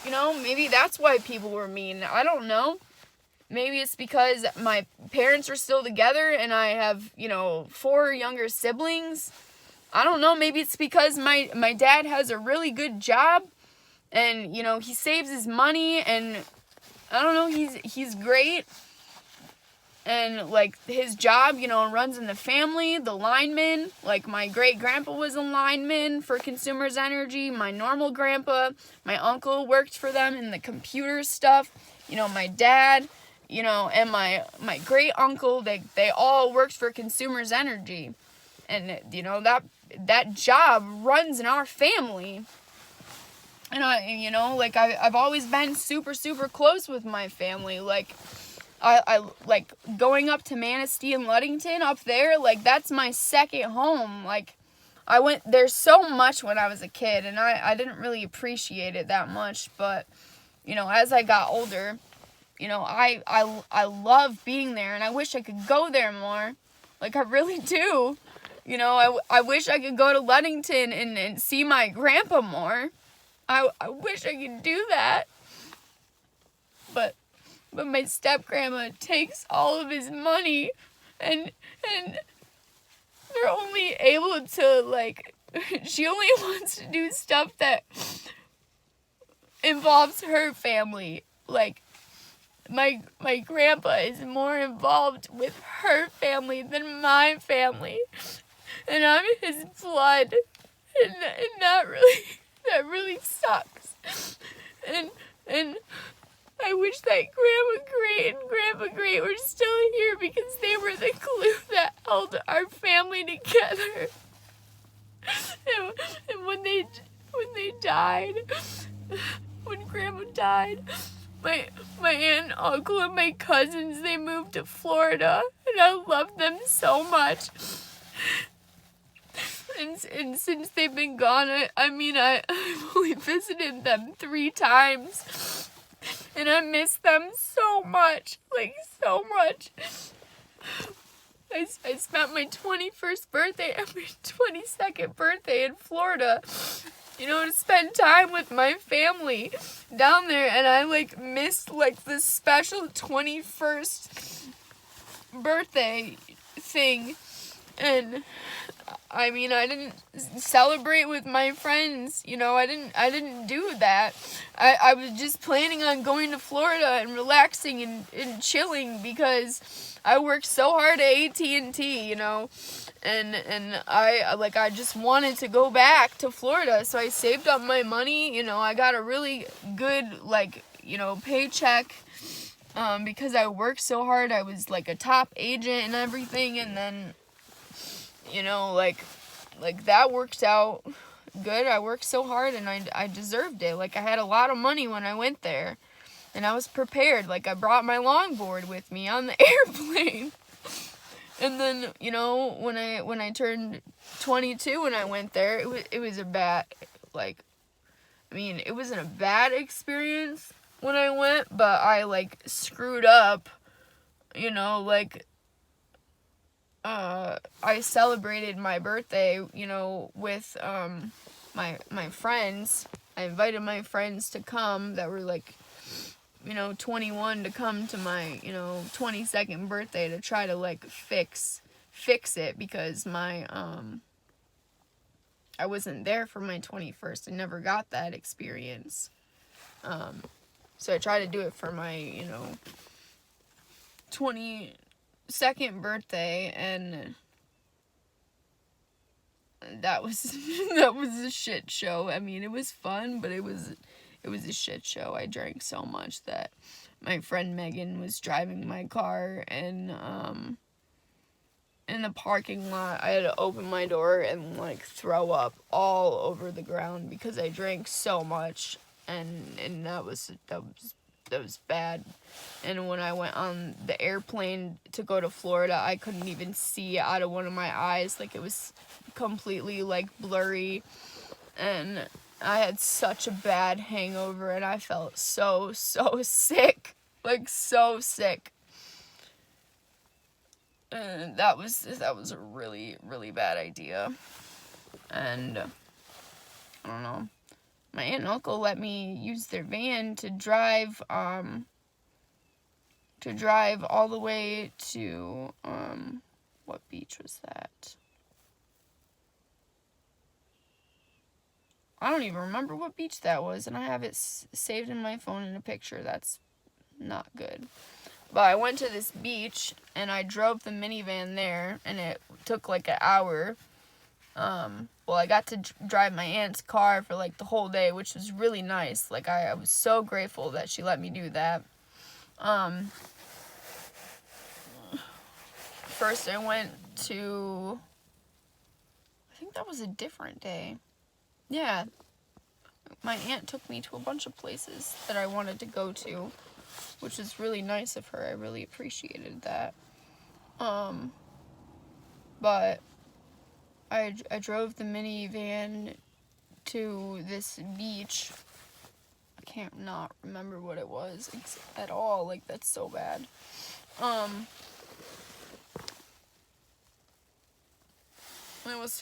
you know, maybe that's why people were mean. I don't know. Maybe it's because my parents are still together and I have, you know, 4 younger siblings. I don't know. Maybe it's because my dad has a really good job and, you know, he saves his money, and I don't know, he's great. And, like, his job, you know, runs in the family, the lineman. Like, my great-grandpa was a lineman for Consumers Energy. My normal grandpa, my uncle worked for them in the computer stuff. You know, my dad, you know, and my great-uncle, they all worked for Consumers Energy. And, you know, that job runs in our family. And, you know, like, I've always been super, super close with my family. Like, I like going up to Manistee and Ludington up there, like, that's my second home. Like, I went there so much when I was a kid, and I didn't really appreciate it that much, but, you know, as I got older, you know, I love being there, and I wish I could go there more. Like, I really do. You know, I wish I could go to Ludington and see my grandpa more. I wish I could do that. But my step-grandma takes all of his money, and they're only able to, like, she only wants to do stuff that involves her family. Like, my grandpa is more involved with her family than my family, and I'm his blood, and that really sucks. And I wish that Grandma Great and Grandpa Great were still here, because they were the glue that held our family together. And when they died, when Grandma died, my aunt and uncle and my cousins, they moved to Florida, and I love them so much. And since they've been gone, I've only visited them 3 times. And I miss them so much, like, so much. I spent my 21st birthday and my 22nd birthday in Florida, you know, to spend time with my family down there. And I, like, missed, like, the special 21st birthday thing. And I didn't celebrate with my friends, you know, I didn't do that. I was just planning on going to Florida and relaxing and chilling, because I worked so hard at AT&T, you know, and I just wanted to go back to Florida, so I saved up my money, you know, I got a really good, like, you know, paycheck, because I worked so hard. I was, like, a top agent and everything, and then, you know, like that worked out good. I worked so hard, and I deserved it. Like, I had a lot of money when I went there, and I was prepared. Like, I brought my longboard with me on the airplane. And then, you know, when I turned 22 when I went there, it was a bad, like, it wasn't a bad experience when I went, but I, like, screwed up, you know, like, I celebrated my birthday, you know, with, my friends. I invited my friends to come that were, like, you know, 21, to come to my, you know, 22nd birthday to try to, like, fix fix it because I wasn't there for my 21st. I never got that experience. So I tried to do it for my, 22nd birthday, and that was that was a shit show. I mean, it was fun, but it was a shit show. I drank so much that my friend Megan was driving my car, and in the parking lot, I had to open my door and throw up all over the ground because I drank so much, and that was bad. And when I went on the airplane to go to Florida, I couldn't even see out of one of my eyes. It was completely blurry, and I had such a bad hangover, and I felt so sick, so sick. And that was a really, really bad idea. And I don't know. My aunt and uncle let me use their van to drive all the way to what beach was that? I don't even remember what beach that was, and I have it saved in my phone in a picture. That's not good. But I went to this beach, and I drove the minivan there, and it took an hour. Well, I got to drive my aunt's car for the whole day, which was really nice. I was so grateful that she let me do that. First I went to, I think that was a different day. Yeah, my aunt took me to a bunch of places that I wanted to go to, which is really nice of her. I really appreciated that. But I drove the minivan to this beach. I can't not remember what it was at all. That's so bad.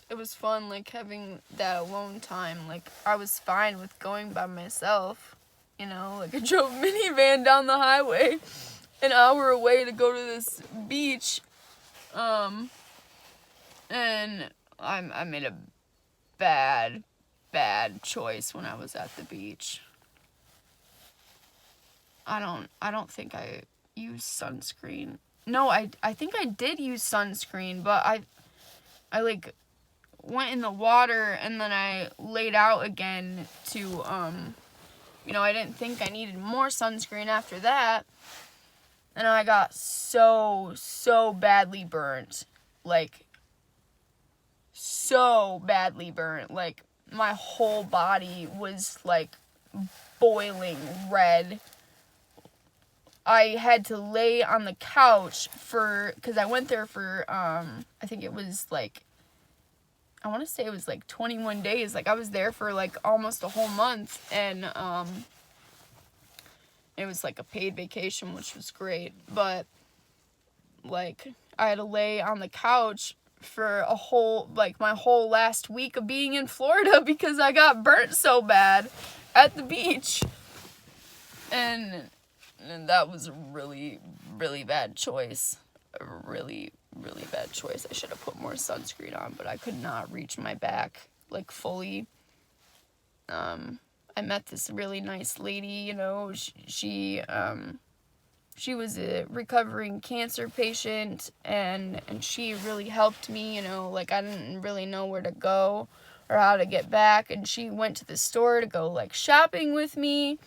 It was fun, having that alone time. I was fine with going by myself. I drove a minivan down the highway an hour away to go to this beach. And I made a bad choice when I was at the beach. I don't think I used sunscreen. No, I think I did use sunscreen, but I went in the water and then I laid out again to I didn't think I needed more sunscreen after that. And I got so badly burnt. So badly burnt. My whole body was boiling red. I had to lay on the couch because I went there for I think it was I want to say it was 21 days. I was there for almost a whole month, and it was a paid vacation, which was great. But I had to lay on the couch for a whole my whole last week of being in Florida because I got burnt so bad at the beach. And that was a really, really bad choice. A really, really bad choice. I should have put more sunscreen on, but I could not reach my back fully. I met this really nice lady, she was a recovering cancer patient, and she really helped me, I didn't really know where to go or how to get back, and she went to the store to go shopping with me,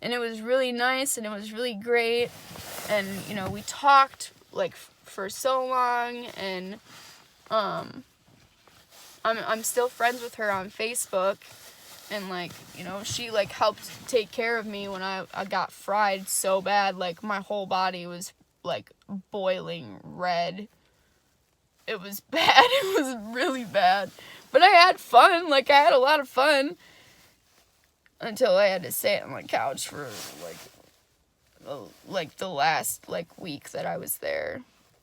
and it was really nice, and it was really great, and we talked for so long, and I'm still friends with her on Facebook. And she helped take care of me when I got fried so bad. My whole body was boiling red. It was bad. It was really bad. But I had fun. I had a lot of fun until I had to sit on the couch for the last week that I was there.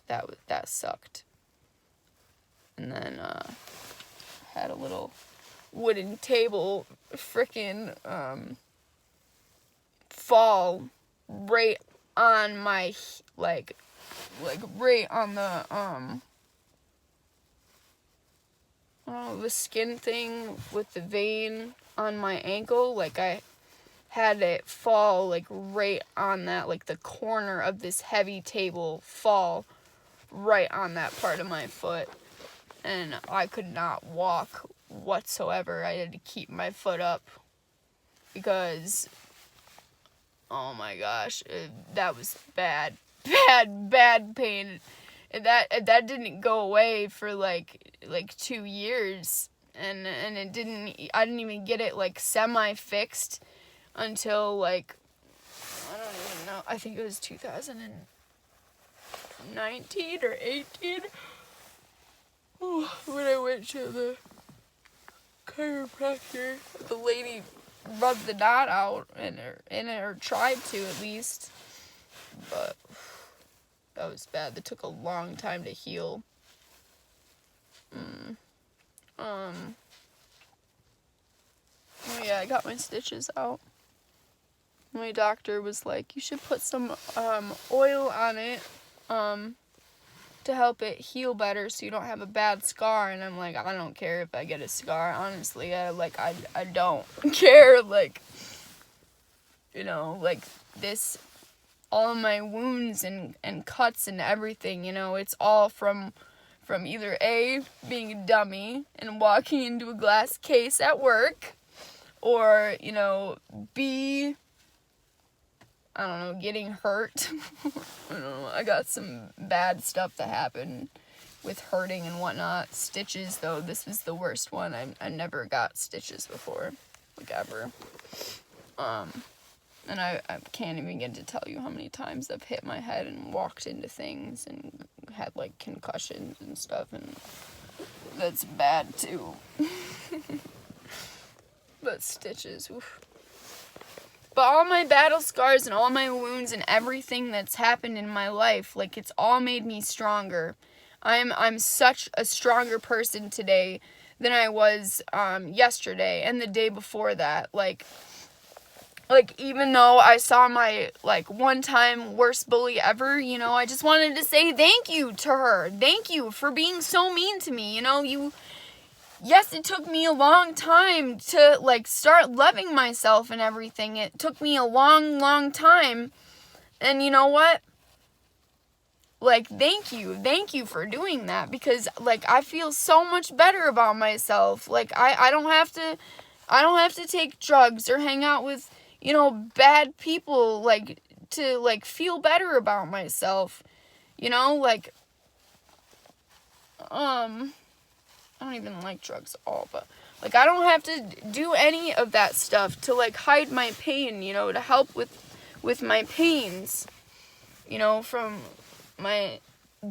That sucked. And then had a little wooden table frickin' fall right on my right on the the skin thing with the vein on my ankle. Like, I had it fall, like, right on that, like, the corner of this heavy table fall right on that part of my foot. And I could not walk whatsoever. I had to keep my foot up because, oh my gosh, that was bad pain. And that didn't go away for like 2 years, and I didn't even get it like semi fixed until like, I don't even know, I think it was 2019 or 18 when I went to the chiropractor. The lady rubbed the knot out or tried to at least, but that was bad. That took a long time to heal. Oh yeah, I got my stitches out. My doctor was like, you should put some oil on it to help it heal better so you don't have a bad scar. And I'm like, I don't care if I get a scar, honestly. I don't care, like, you know, like this, all of my wounds and cuts and everything, you know, it's all from either A, being a dummy and walking into a glass case at work, or, you know, B, I don't know, getting hurt. I don't know, I got some bad stuff that happened with hurting and whatnot. Stitches, though, this was the worst one. I never got stitches before, like, ever. And I can't even get to tell you how many times I've hit my head and walked into things and had, like, concussions and stuff, and that's bad, too. But stitches, oof. But all my battle scars and all my wounds and everything that's happened in my life, like, it's all made me stronger. I'm such a stronger person today than I was yesterday and the day before that. Like, even though I saw my, like, one-time worst bully ever, you know, I just wanted to say thank you to her. Thank you for being so mean to me, you know, yes, it took me a long time to, like, start loving myself and everything. It took me a long, long time, and you know what? Like, thank you for doing that, because, like, I feel so much better about myself. Like, I don't have to take drugs or hang out with, you know, bad people, like, to, like, feel better about myself, you know, like, I don't even like drugs at all, but, like, I don't have to do any of that stuff to, like, hide my pain, you know, to help with my pains, you know, from my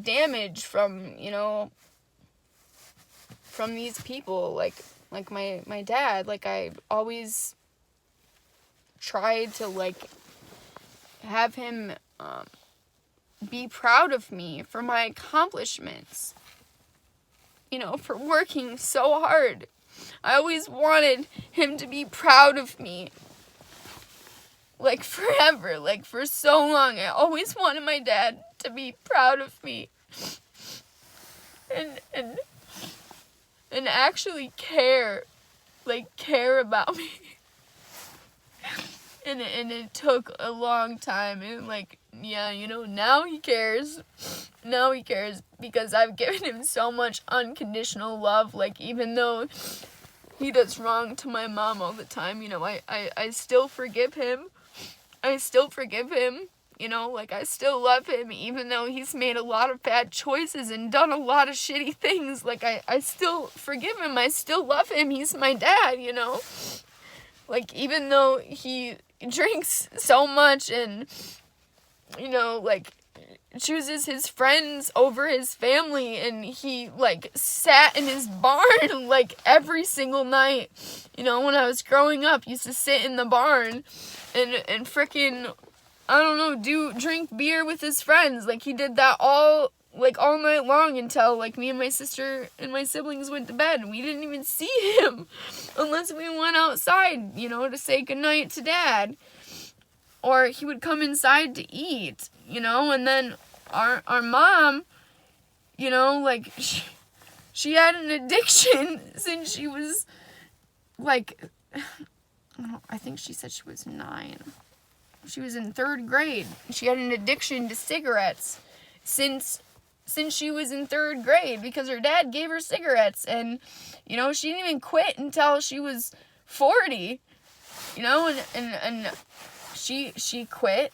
damage from, you know, from these people, like my dad. Like, I always tried to, like, have him be proud of me for my accomplishments, you know, for working so hard. I always wanted him to be proud of me, like, forever, like, for so long. I always wanted my dad to be proud of me and actually care about me. And it took a long time, and, like, yeah, you know, now he cares because I've given him so much unconditional love. Like, even though he does wrong to my mom all the time, you know, I still forgive him. You know, like, I still love him, even though he's made a lot of bad choices and done a lot of shitty things. Like, I still forgive him. I still love him. He's my dad, you know. Like, even though he drinks so much and, you know, like, chooses his friends over his family, and he, like, sat in his barn, like, every single night. You know, when I was growing up, used to sit in the barn and frickin', I don't know, drink beer with his friends. Like, he did that all night long until, like, me and my sister and my siblings went to bed, and we didn't even see him unless we went outside, you know, to say goodnight to Dad. Or he would come inside to eat, you know, and then our mom, you know, like, she had an addiction since she was, like, I think she said she was 9. She was in 3rd grade. She had an addiction to cigarettes since she was in 3rd grade because her dad gave her cigarettes. And, you know, she didn't even quit until she was 40, you know, and she quit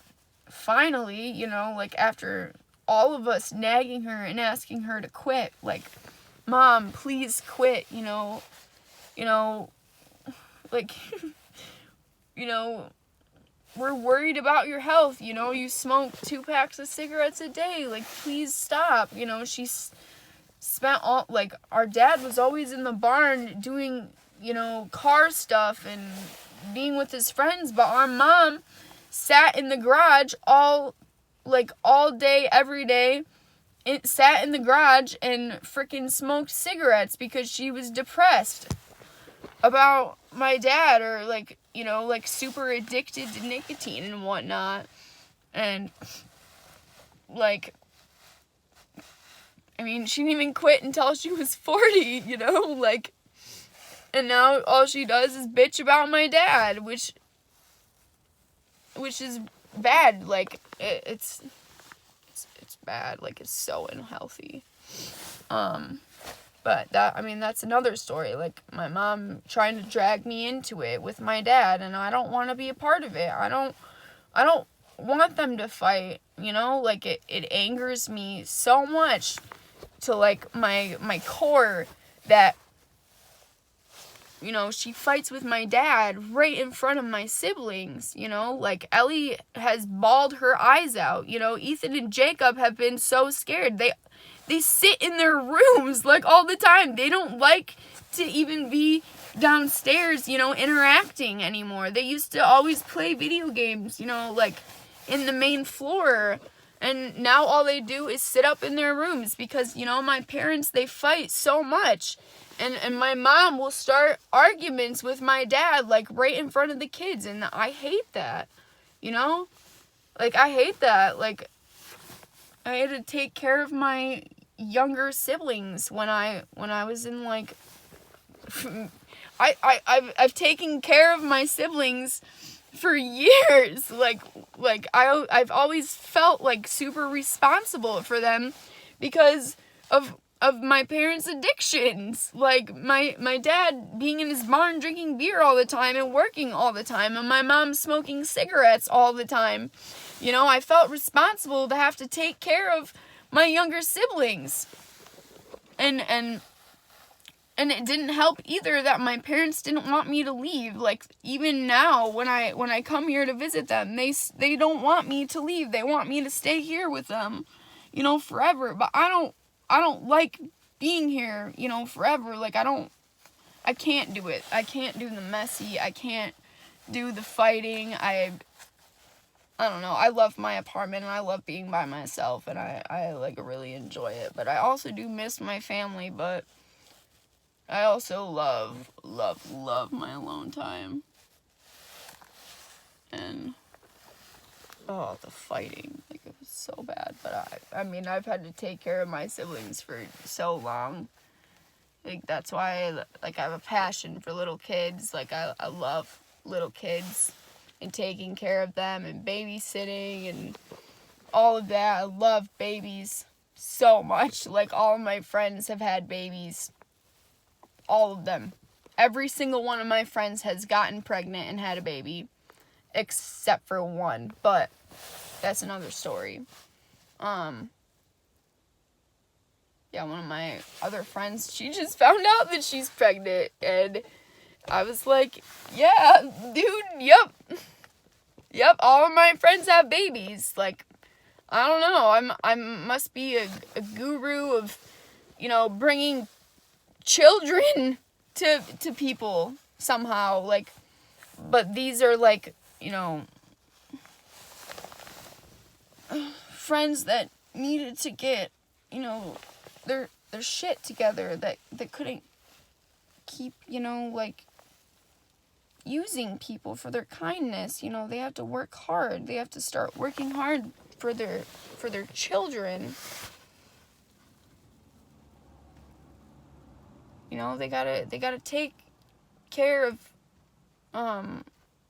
finally, you know, like, after all of us nagging her and asking her to quit, like, Mom, please quit, you know, like, you know, we're worried about your health, you know, you smoke 2 packs of cigarettes a day, like, please stop, you know. She's spent all, like, our dad was always in the barn doing, you know, car stuff and being with his friends, but our mom sat in the garage all day, every day. It sat in the garage and freaking smoked cigarettes because she was depressed about my dad, or, like, you know, like, super addicted to nicotine and whatnot. And, like, I mean, she didn't even quit until she was 40, you know, like, and now all she does is bitch about my dad, which is bad. Like, it's bad. Like, it's so unhealthy. But that's another story. Like, my mom trying to drag me into it with my dad, and I don't want to be a part of it. I don't want them to fight, you know? Like, it angers me so much to, like, my core that, you know, she fights with my dad right in front of my siblings, you know? Like, Ellie has bawled her eyes out, you know? Ethan and Jacob have been so scared. They sit in their rooms, like, all the time. They don't like to even be downstairs, you know, interacting anymore. They used to always play video games, you know, like, in the main floor. And now all they do is sit up in their rooms because, you know, my parents, they fight so much. And my mom will start arguments with my dad, like, right in front of the kids. And I hate that, you know? Like, I hate that. Like, I had to take care of my younger siblings when I was in, like, I've taken care of my siblings for years. Like I've always felt, like, super responsible for them because of my parents' addictions. Like, my dad being in his barn drinking beer all the time and working all the time, and my mom smoking cigarettes all the time. You know, I felt responsible to have to take care of my younger siblings. And it didn't help either that my parents didn't want me to leave. Like, even now when I come here to visit them, they don't want me to leave. They want me to stay here with them, you know, forever. But I don't like being here, you know, forever. Like, I can't do it. I can't do the messy. I can't do the fighting. I don't know. I love my apartment and I love being by myself, and I like, really enjoy it. But I also do miss my family, but I also love my alone time. And, oh, the fighting, like, it was so bad. But I mean, I've had to take care of my siblings for so long. Like, that's why I have a passion for little kids. Like, I love little kids and taking care of them and babysitting and all of that. I love babies so much. Like, all of my friends have had babies. All of them. Every single one of my friends has gotten pregnant and had a baby, except for one, but that's another story. Yeah, one of my other friends, she just found out that she's pregnant, and I was like, yeah, dude, yep, all of my friends have babies. Like, I don't know, I must be a guru of, you know, bringing children to people somehow. Like, but these are, like, you know, friends that needed to get, you know, their shit together, that couldn't keep, you know, like, using people for their kindness. You know, they have to work hard. They have to start working hard for their children. You know, they gotta take care of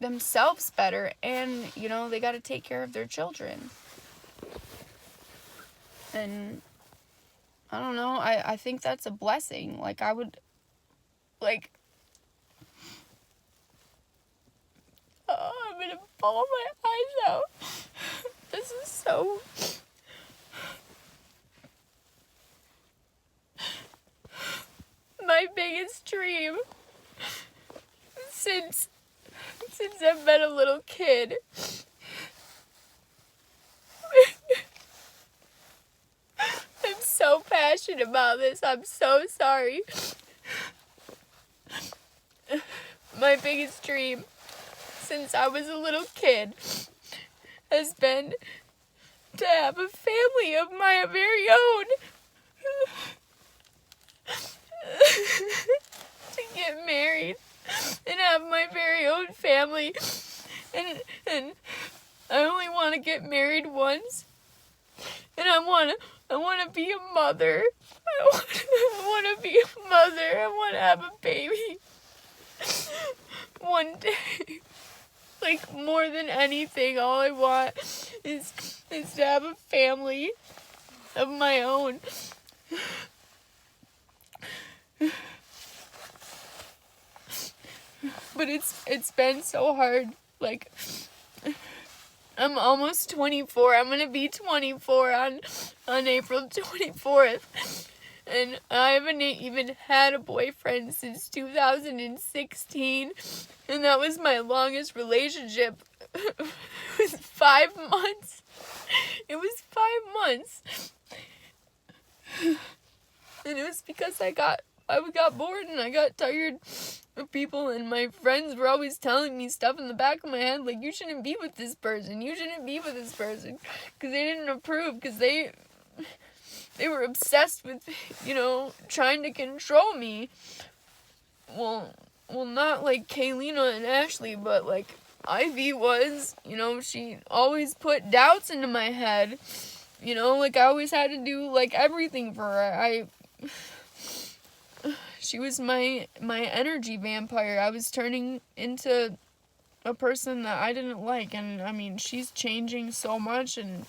themselves better, and you know, they gotta take care of their children. And I don't know, I think that's a blessing. Like, I would, like, I'm gonna bawl my eyes out. This is so... My biggest dream since I've been a little kid I'm so passionate about this. I'm so sorry. My biggest dream since I was a little kid has been to have a family of my very own. To get married and have my very own family. And I only want to get married once. And I want to be a mother. I want to be a mother. I want to have a baby. One day. Like, more than anything, all I want is to have a family of my own. But it's been so hard. Like, I'm almost 24. I'm gonna be 24 on April 24th. And I haven't even had a boyfriend since 2016. And that was my longest relationship. It was 5 months. It was 5 months. And it was because I got bored and I got tired of people, and my friends were always telling me stuff in the back of my head, like, you shouldn't be with this person, because they didn't approve, because they were obsessed with, you know, trying to control me. Well, not like Kaylina and Ashley, but like Ivy was, you know, she always put doubts into my head, you know, like, I always had to do, like, everything for her. She was my energy vampire. I was turning into a person that I didn't like. And, I mean, she's changing so much and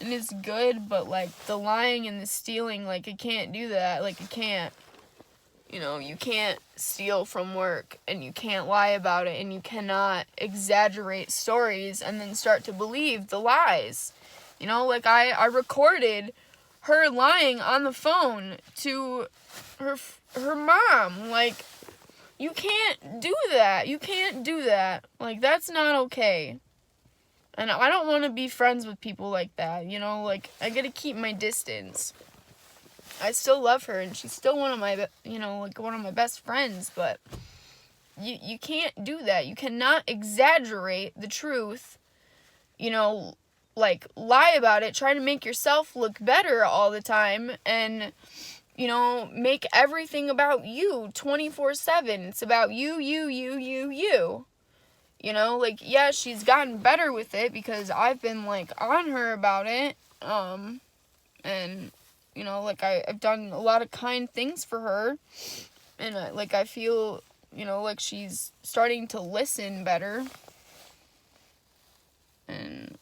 it's good. But, like, the lying and the stealing, like, I can't do that. Like, I can't. You know, you can't steal from work. And you can't lie about it. And you cannot exaggerate stories and then start to believe the lies. You know, like, I recorded her lying on the phone to her mom. Like, you can't do that. You can't do that. Like, that's not okay. And I don't want to be friends with people like that, you know? Like, I gotta keep my distance. I still love her, and she's still one of my, you know, like, one of my best friends, but you can't do that. You cannot exaggerate the truth, you know, like, lie about it, try to make yourself look better all the time, and, you know, make everything about you 24/7. It's about you. You know, like, yeah, she's gotten better with it because I've been, like, on her about it. And, you know, like, I've done a lot of kind things for her. And, I feel, you know, like, she's starting to listen better. And,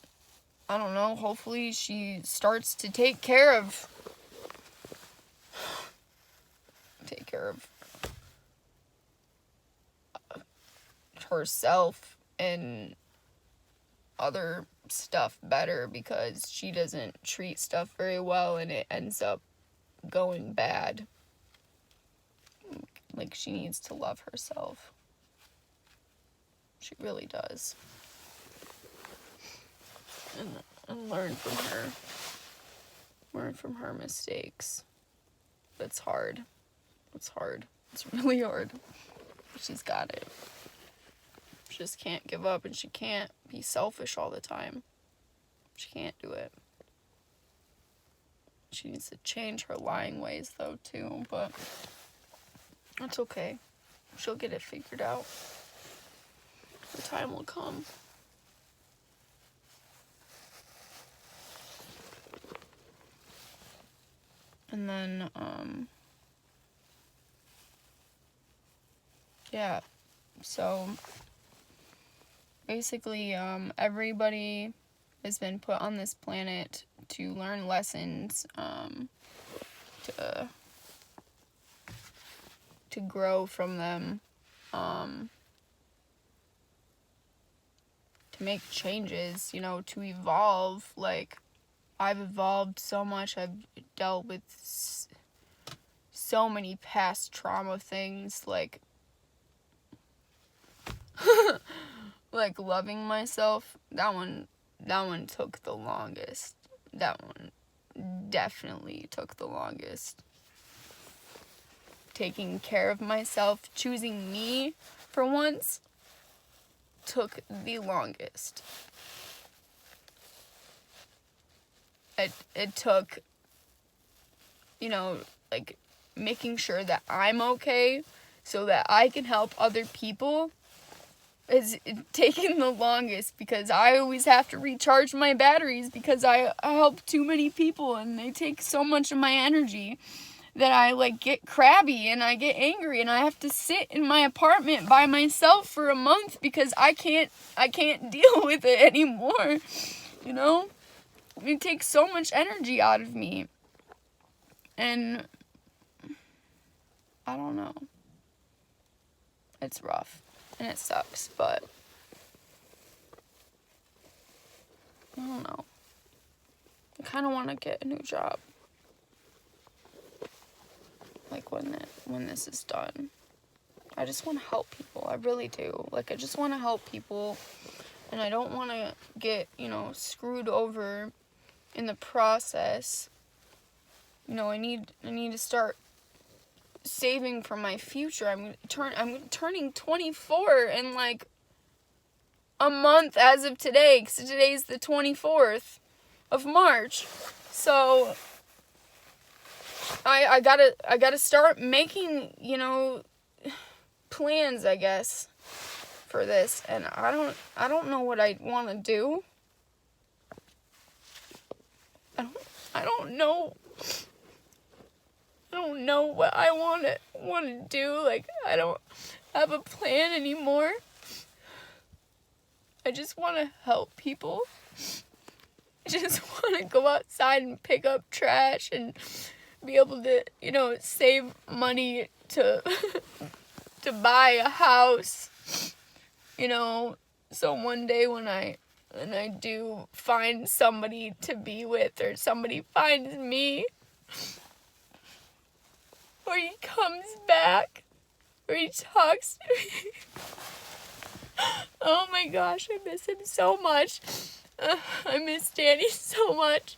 I don't know, hopefully she starts to take care of herself and other stuff better, because she doesn't treat stuff very well and it ends up going bad. Like, she needs to love herself. She really does. And learn from her. Learn from her mistakes. It's hard. It's really hard. But she's got it. She just can't give up, and she can't be selfish all the time. She can't do it. She needs to change her lying ways, though, too, but that's okay. She'll get it figured out. The time will come. And then, yeah, so basically, everybody has been put on this planet to learn lessons, to grow from them, to make changes, to evolve. Like, I've evolved so much. I've dealt with so many past trauma things, like like loving myself. That one took the longest. That one definitely took the longest. Taking care of myself, choosing me for once, took the longest. It took, like, making sure that I'm okay so that I can help other people is taking the longest, because I always have to recharge my batteries because I help too many people and they take so much of my energy that I, like, get crabby and I get angry and I have to sit in my apartment by myself for a month because I can't deal with it anymore, It takes so much energy out of me. And I don't know. It's rough and it sucks, but I don't know. I kind of want to get a new job. Like, when this is done. I just want to help people. I really do. Like, I just want to help people, and I don't want to get, screwed over in the process. I need to start saving for my future. I'm turning 24 in, like, a month as of today, because today's the 24th of March. So I gotta start making, plans, I guess, for this. And I don't know what I want to do. I don't know what I want to do. Like, I don't have a plan anymore. I just want to help people. I just want to go outside and pick up trash and be able to, save money to to buy a house. So one day when I do find somebody to be with, or somebody finds me, or he comes back, or he talks to me. Oh my gosh, I miss him so much. I miss Danny so much.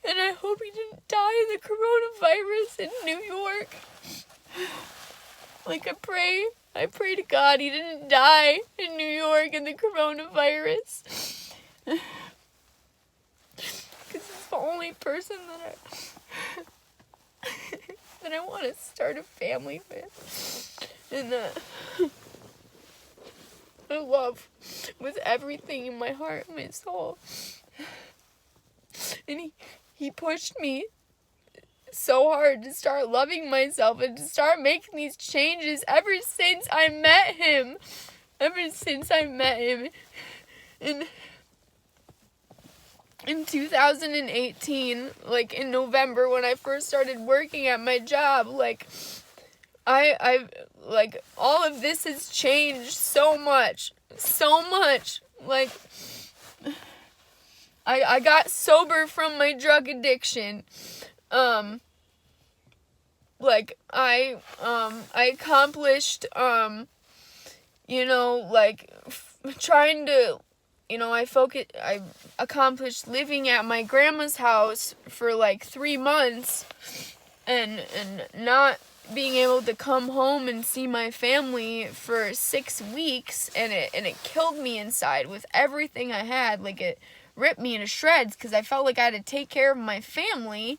And I hope he didn't die of the coronavirus in New York. Like, I pray to God he didn't die in New York in the coronavirus. Because he's the only person that I want to start a family with. And I love with everything in my heart and my soul. And he pushed me so hard to start loving myself and to start making these changes ever since I met him. In 2018, like in November, when I first started working at my job, like, I like, all of this has changed so much. Like, I got sober from my drug addiction. Like, I accomplished, trying to, I accomplished living at my grandma's house for like 3 months and not being able to come home and see my family for 6 weeks, and it killed me inside with everything I had. Like, it ripped me into shreds because I felt like I had to take care of my family.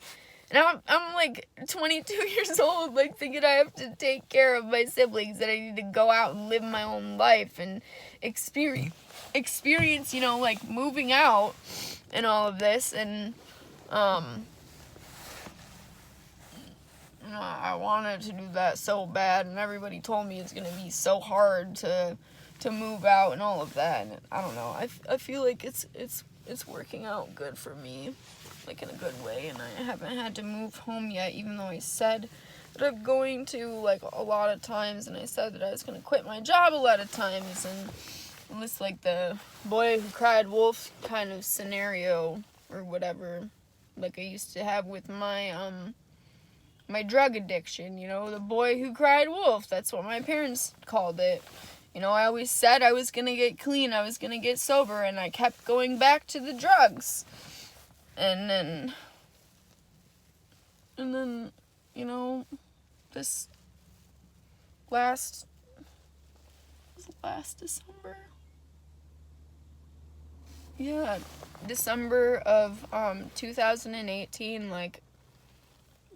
And I'm like 22 years old, like, thinking I have to take care of my siblings, that I need to go out and live my own life and experience, like, moving out and all of this. And I wanted to do that so bad, and everybody told me it's gonna be so hard to move out and all of that, and I don't know, I feel like it's working out good for me, like in a good way, and I haven't had to move home yet, even though I said that I'm going to, like, a lot of times, and I said that I was gonna quit my job a lot of times, and it's like the boy who cried wolf kind of scenario, or whatever, like I used to have with my, my drug addiction, you know, the boy who cried wolf, that's what my parents called it. You know, I always said I was gonna get clean, I was gonna get sober, and I kept going back to the drugs. And then, you know, this last December? Yeah, December of 2018, like,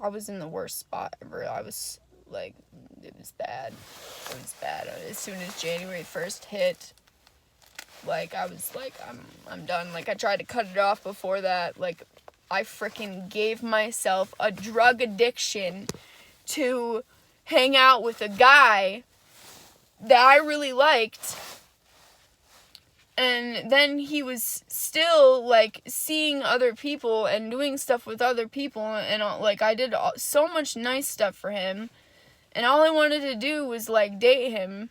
I was in the worst spot ever. I was, like, it was bad. It was bad. As soon as January 1st hit, like, I was like, I'm done. Like, I tried to cut it off before that. Like, I freaking gave myself a drug addiction to hang out with a guy that I really liked. And then he was still, like, seeing other people and doing stuff with other people. And, like, I did so much nice stuff for him. And all I wanted to do was, like, date him.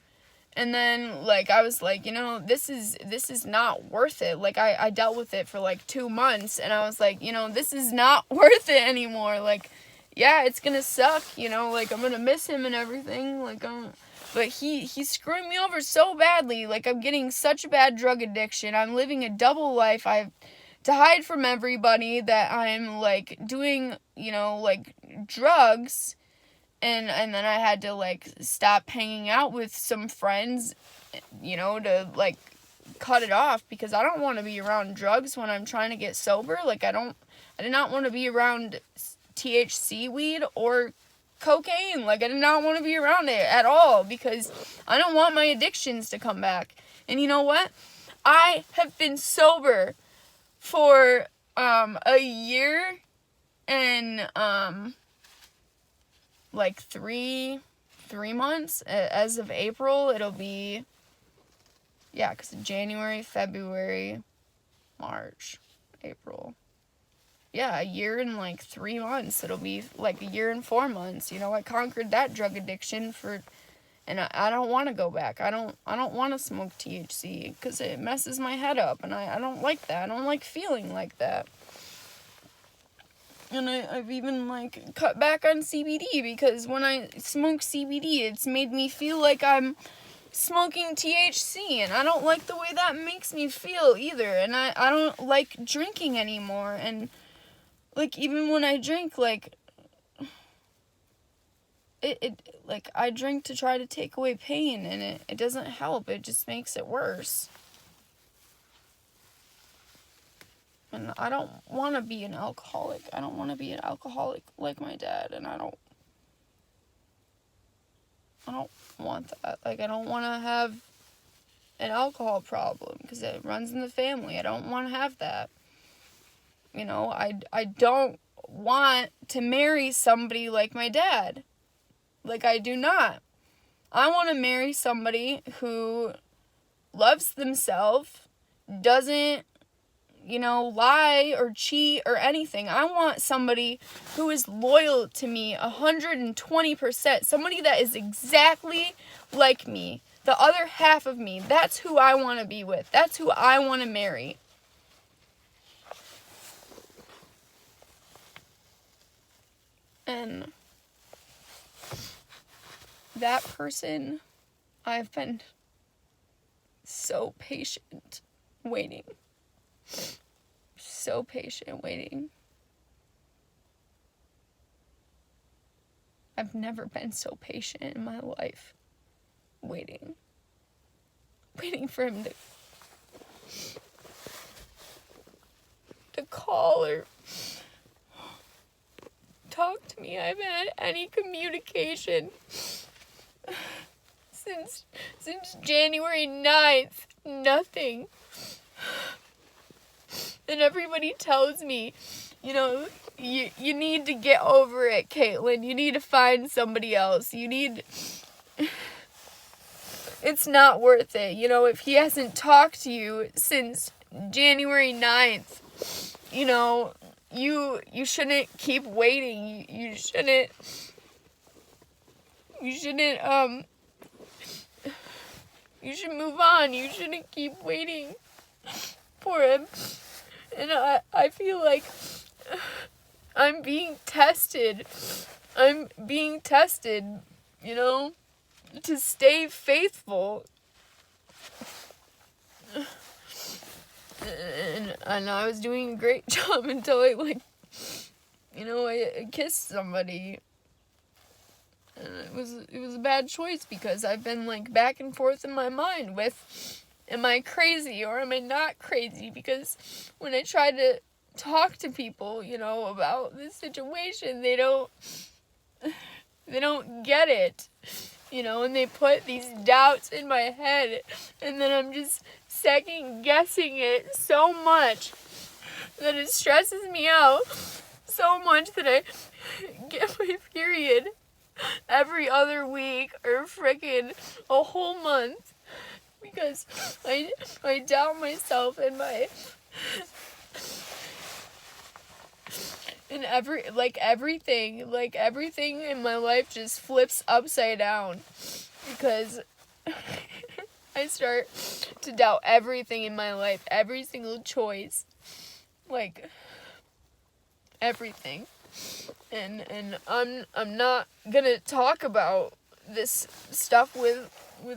And then, like, I was like, you know, this is not worth it. Like, I dealt with it for, like, 2 months. And I was like, you know, this is not worth it anymore. Like, yeah, it's gonna suck, you know. Like, I'm gonna miss him and everything. Like, but he's screwing me over so badly. Like, I'm getting such a bad drug addiction. I'm living a double life. I have to hide from everybody that I'm, like, doing, you know, like, drugs. And then I had to, like, stop hanging out with some friends, you know, to, like, cut it off. Because I don't want to be around drugs when I'm trying to get sober. Like, I did not want to be around THC weed or cocaine. Like, I did not want to be around it at all, because I don't want my addictions to come back. And you know what? I have been sober for a year and like 3 months. As of April, it'll be, yeah, because January, February, March, April. Yeah, a year and, like, 3 months. It'll be, like, a year and 4 months. You know, I conquered that drug addiction and I don't want to go back. I don't want to smoke THC, because it messes my head up, and I don't like that. I don't like feeling like that. And I've even, like, cut back on CBD, because when I smoke CBD, it's made me feel like I'm smoking THC, and I don't like the way that makes me feel either. And I don't like drinking anymore, and, like, even when I drink, like, like, I drink to try to take away pain, and it doesn't help. It just makes it worse. And I don't want to be an alcoholic. I don't want to be an alcoholic like my dad, and I don't want that. Like, I don't want to have an alcohol problem, because it runs in the family. I don't want to have that. You know, I don't want to marry somebody like my dad. Like, I do not. I want to marry somebody who loves themselves, doesn't, you know, lie or cheat or anything. I want somebody who is loyal to me 120%. Somebody that is exactly like me. The other half of me. That's who I want to be with. That's who I want to marry. And that person, I've been so patient waiting. So patient waiting. I've never been so patient in my life. Waiting for him to call or talk to me. I haven't had any communication since January 9th. Nothing. And everybody tells me, you know, you need to get over it, Caitlin. You need to find somebody else. It's not worth it. You know, if he hasn't talked to you since January 9th, you know, you shouldn't keep waiting. You shouldn't you should move on. You shouldn't keep waiting for him. And I feel like I'm being tested. You know, to stay faithful. And I was doing a great job until I kissed somebody. And it was a bad choice because I've been back and forth in my mind with, am I crazy or am I not crazy? Because when I try to talk to people, you know, about this situation, they don't get it, you know, and they put these doubts in my head, and then I'm just second guessing it so much that it stresses me out so much that I get my period every other week or frickin' a whole month because I doubt myself and everything in my life just flips upside down because I start to doubt everything in my life, every single choice, everything. And I'm not gonna talk about this stuff with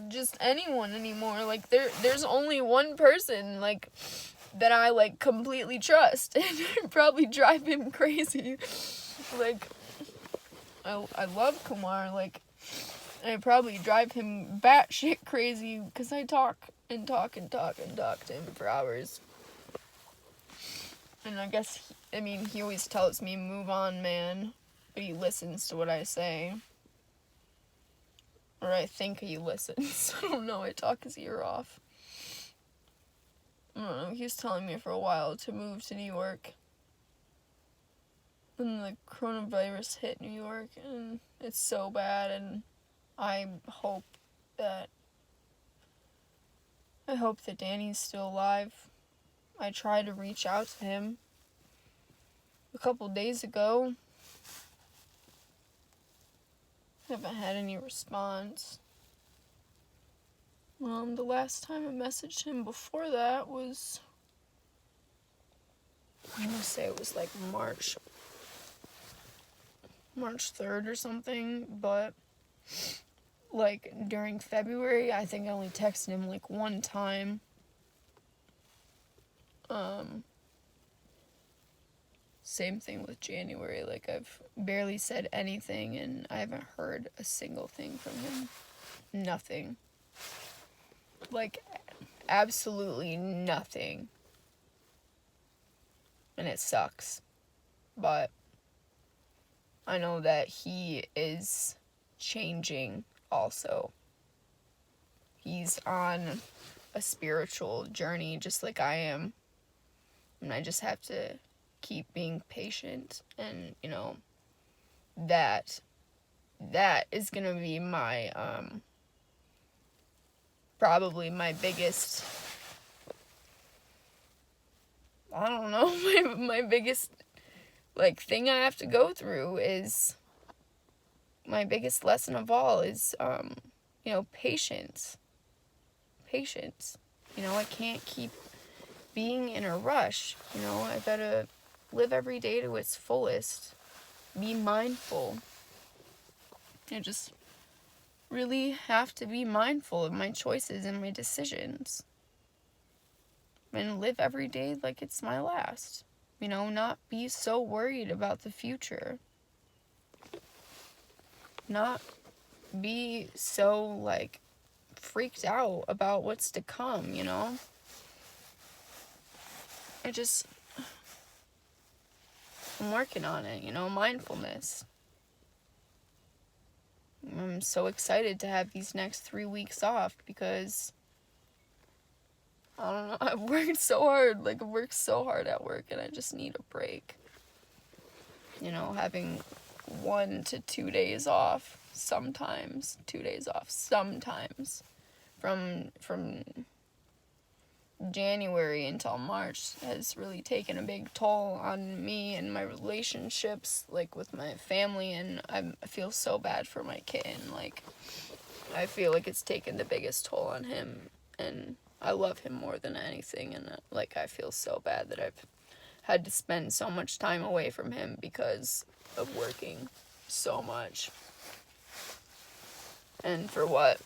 just anyone anymore. There's only one person that I completely trust, and it'd probably drive him crazy. I love Kumar. I probably drive him batshit crazy because I talk and talk to him for hours. And I guess, he always tells me, move on, man. But he listens to what I say. Or I think he listens. I don't know, I talk his ear off. I don't know, he was telling me for a while to move to New York. When the coronavirus hit New York, and it's so bad, and I hope that Danny's still alive. I tried to reach out to him a couple days ago. Haven't had any response. The last time I messaged him before that was, I want to say it was March 3rd or something, but during February, I think I only texted him one time. Same thing with January, I've barely said anything, and I haven't heard a single thing from him. Nothing. Absolutely nothing. And it sucks. But I know that he is changing also. He's on a spiritual journey just like I am. And I just have to keep being patient, and that is gonna be my probably my biggest, I don't know, my biggest thing I have to go through is, my biggest lesson of all is patience. I can't keep being in a rush. I gotta live every day to its fullest. Be mindful. I just really have to be mindful of my choices and my decisions. And live every day like it's my last. Not be so worried about the future. Not be so, freaked out about what's to come, I'm working on it, mindfulness. I'm so excited to have these next 3 weeks off because, I don't know, I've worked so hard. I've worked so hard at work, and I just need a break. you know, having 1 to 2 days off sometimes, 2 days off sometimes, from January until March has really taken a big toll on me and my relationships, like with my family, and I feel so bad for my kitten. Like, I feel like it's taken the biggest toll on him, and I love him more than anything, and like I feel so bad that I've had to spend so much time away from him because of working so much. And for what?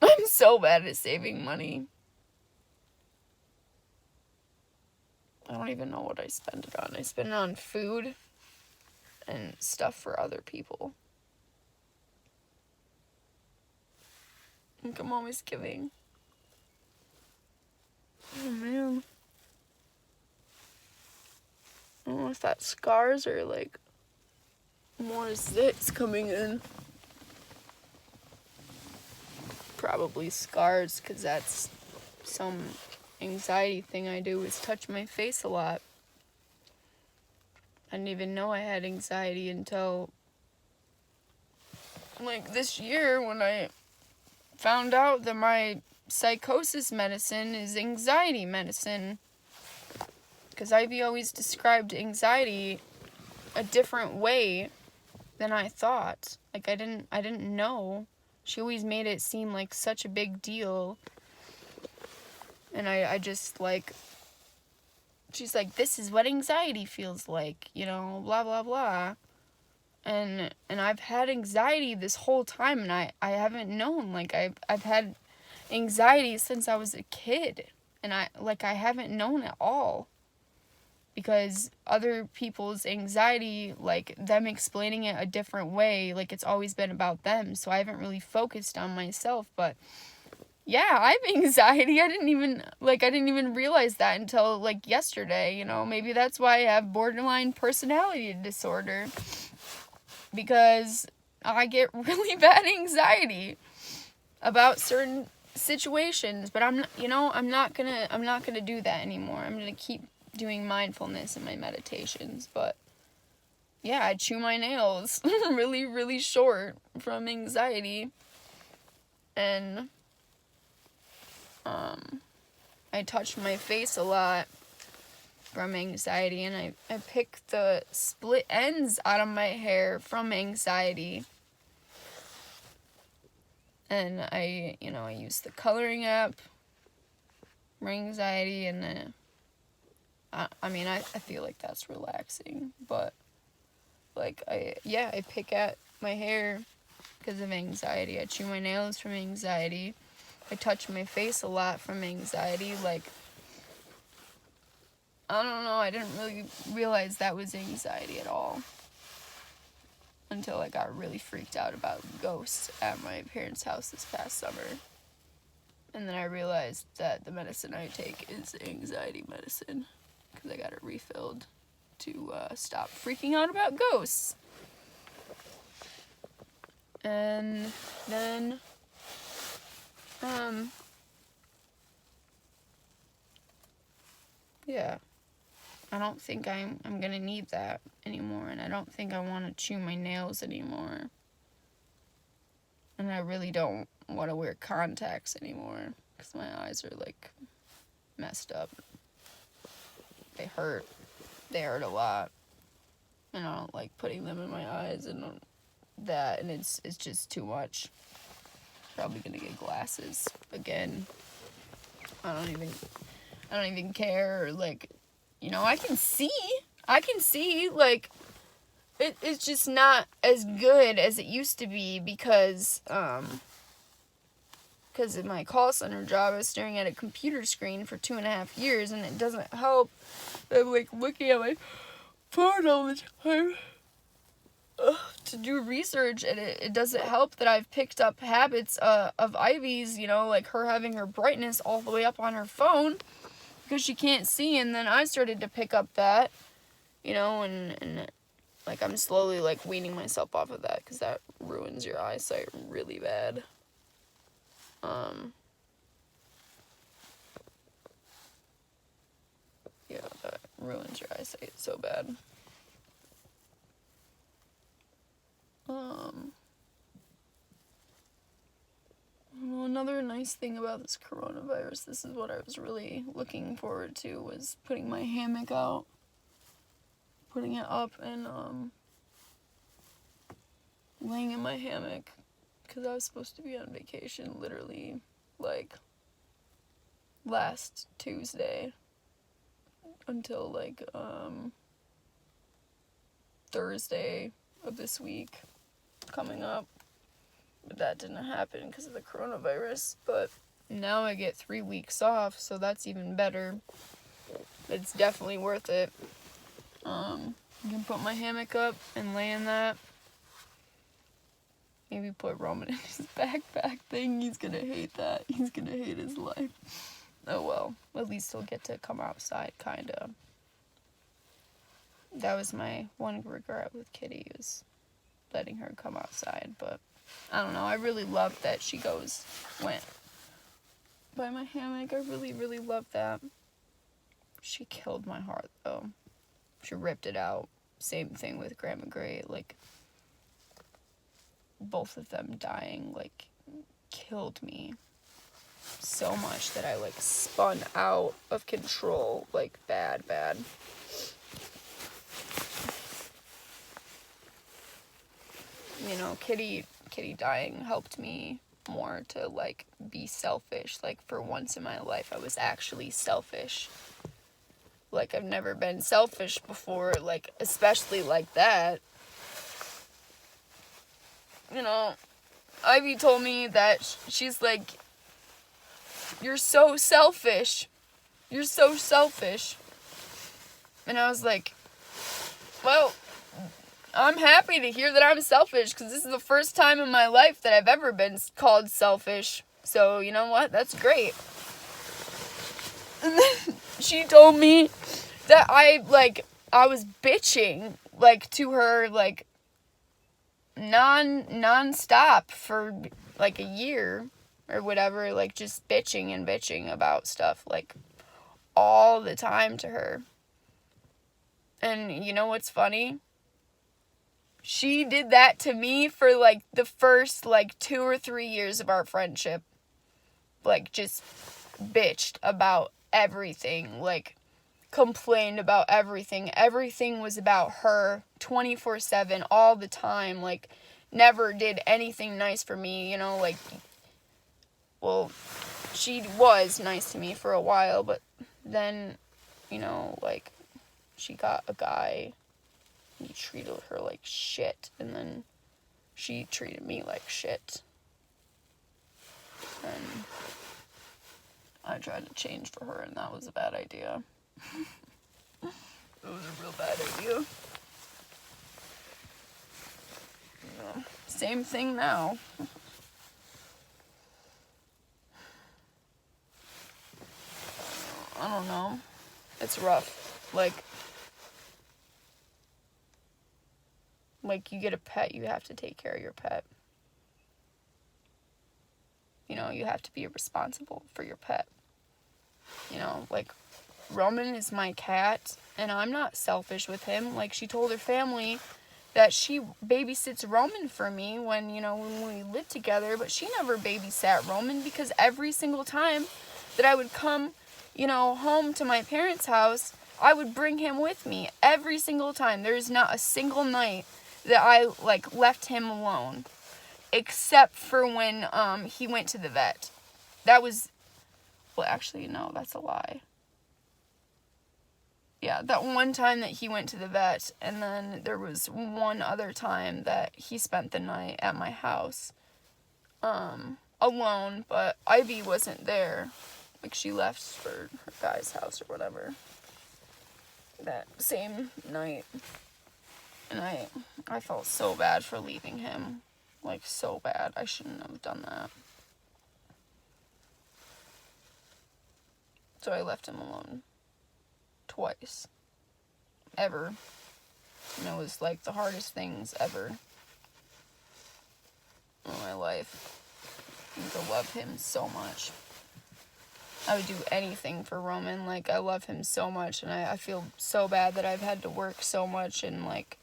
I'm so bad at saving money. I don't even know what I spend it on. I spend it on food and stuff for other people. Like I'm always giving. Oh man. I don't know if that's scars or like more zits coming in. Probably scars, because that's some anxiety thing I do, is touch my face a lot. I didn't even know I had anxiety until like this year when I found out that my psychosis medicine is anxiety medicine. Because Ivy always described anxiety a different way than I thought. Like I didn't know. She always made it seem like such a big deal. And I just like, she's like, this is what anxiety feels like, you know, blah, blah, blah. And I've had anxiety this whole time, and I haven't known. Like, I've had anxiety since I was a kid, and I haven't known at all. Because other people's anxiety, like, them explaining it a different way, like, it's always been about them, so I haven't really focused on myself, but yeah, I have anxiety. I didn't even realize that until, like, yesterday, you know? Maybe that's why I have borderline personality disorder. Because I get really bad anxiety about certain situations, but I'm not gonna do that anymore. I'm gonna keep doing mindfulness in my meditations, but yeah, I chew my nails really, really short from anxiety, and I touch my face a lot from anxiety, and I pick the split ends out of my hair from anxiety. And I use the coloring app for anxiety, and I feel like that's relaxing, but like I pick at my hair because of anxiety. I chew my nails from anxiety. I touch my face a lot from anxiety. Like, I don't know, I didn't really realize that was anxiety at all until I got really freaked out about ghosts at my parents' house this past summer. And then I realized that the medicine I take is anxiety medicine, because I got it refilled to stop freaking out about ghosts. And then, yeah, I don't think I'm gonna need that anymore, and I don't think I want to chew my nails anymore. And I really don't want to wear contacts anymore, because my eyes are, like, messed up. They hurt. They hurt a lot. And I don't like putting them in my eyes and that, and it's just too much. Probably gonna get glasses again. I don't even care, like, I can see, like, it's just not as good as it used to be, because in my call center job, I was staring at a computer screen for 2.5 years, and it doesn't help that I'm, like, looking at my phone all the time to do research, and it doesn't help that I've picked up habits of Ivy's, like her having her brightness all the way up on her phone because she can't see, and then I started to pick up that, and like I'm slowly, like, weaning myself off of that, because that ruins your eyesight really bad. Yeah, that ruins your eyesight so bad. Another nice thing about this coronavirus, this is what I was really looking forward to, was putting my hammock out. Putting it up and, laying in my hammock. Because I was supposed to be on vacation literally, like, last Tuesday. Until, like, Thursday of this week coming up. But that didn't happen because of the coronavirus. But now I get 3 weeks off, so that's even better. It's definitely worth it. I can put my hammock up and lay in that. Maybe put Roman in his backpack thing. He's gonna hate that. He's gonna hate his life. Oh well. At least he'll get to come outside, kinda. That was my one regret with Kitty, was letting her come outside. But I don't know. I really loved that she went by my hammock. I really, really loved that. She killed my heart, though. She ripped it out. Same thing with Grandma Gray. Like, both of them dying, like, killed me so much that I, like, spun out of control. Like, bad. You know, Kitty dying helped me more to, like, be selfish. Like, for once in my life, I was actually selfish. Like, I've never been selfish before, like, especially like that. You know, Ivy told me that she's like, you're so selfish. You're so selfish. And I was like, well, I'm happy to hear that I'm selfish, because this is the first time in my life that I've ever been called selfish. So, you know what? That's great. And then she told me that I was bitching, like, to her, like, non-stop for, like, a year or whatever, like, just bitching about stuff, like, all the time to her. And you know what's funny? She did that to me for, like, the first, like, 2 or 3 years of our friendship. Like, just bitched about everything, like, complained about everything. Everything was about her 24/7 all the time. Like, never did anything nice for me, you know, like, well, she was nice to me for a while, but then, you know, like, she got a guy, he treated her like shit, and then she treated me like shit. And I tried to change for her, and that was a bad idea. It was a real bad idea. Yeah. Same thing now. I don't know. It's rough. Like, you get a pet, you have to take care of your pet. You know, you have to be responsible for your pet. You know, like, Roman is my cat, and I'm not selfish with him. Like, she told her family that she babysits Roman for me when we lived together, but she never babysat Roman, because every single time that I would come, home to my parents' house, I would bring him with me every single time. There's not a single night that I, left him alone, except for when, he went to the vet. That was, well, actually, no, that's a lie. Yeah, that one time that he went to the vet, and then there was one other time that he spent the night at my house, alone, but Ivy wasn't there. Like, she left for her guy's house or whatever that same night. And I felt so bad for leaving him. Like, so bad. I shouldn't have done that. So I left him alone. Twice. Ever. And it was, the hardest things ever in my life. I need to love him so much. I would do anything for Roman. Like, I love him so much, and I feel so bad that I've had to work so much, and, like,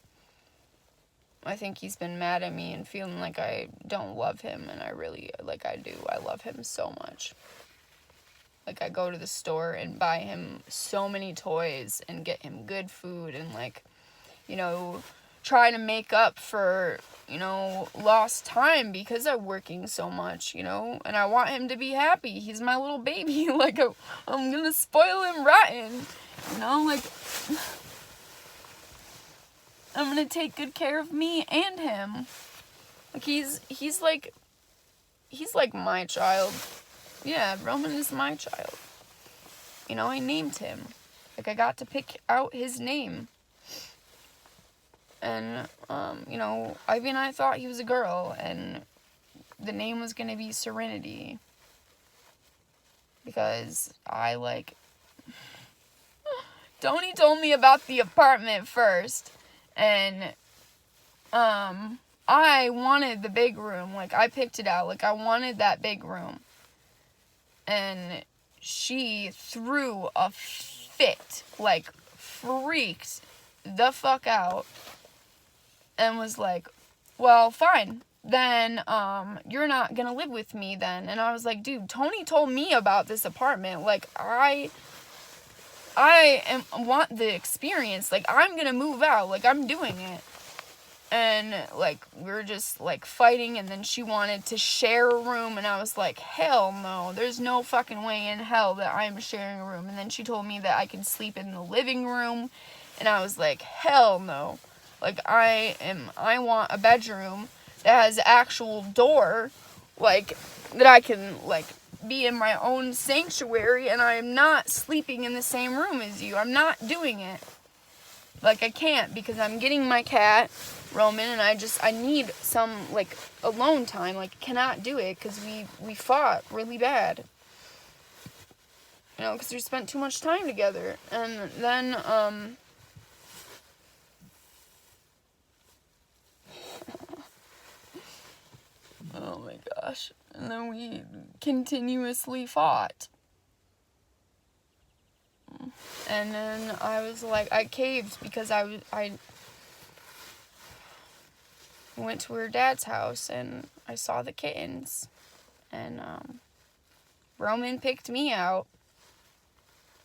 I think he's been mad at me and feeling like I don't love him, and I really, like, I do. I love him so much. Like, I go to the store and buy him so many toys and get him good food and, like, you know, try to make up for, you know, lost time because I'm working so much, you know, and I want him to be happy. He's my little baby. Like, I'm gonna spoil him rotten, you know, like, I'm gonna take good care of me and him. Like, he's like my child. Yeah, Roman is my child. You know, I named him. Like, I got to pick out his name. And, you know, Ivy and I thought he was a girl, and the name was gonna be Serenity. Because I, like... Tony told me about the apartment first, and, I wanted the big room. Like, I picked it out. Like, I wanted that big room. And she threw a fit. Like, freaked the fuck out. And was like, well, fine. Then, you're not gonna live with me then. And I was like, dude, Tony told me about this apartment. Like, I want the experience. Like, I'm gonna move out. Like, I'm doing it. And, like, we were just, like, fighting, and then she wanted to share a room, and I was like, hell no, there's no fucking way in hell that I'm sharing a room. And then she told me that I could sleep in the living room, and I was like, hell no. Like, I want a bedroom that has actual door, like, that I can, like, be in my own sanctuary, and I am not sleeping in the same room as you. I'm not doing it. Like, I can't, because I'm getting my cat, Roman, and I need some, like, alone time. Like, cannot do it, because we fought really bad. You know, because we spent too much time together. And then, oh my gosh. And then we continuously fought. And then I was like, I caved because I went to her dad's house and I saw the kittens. And Roman picked me out.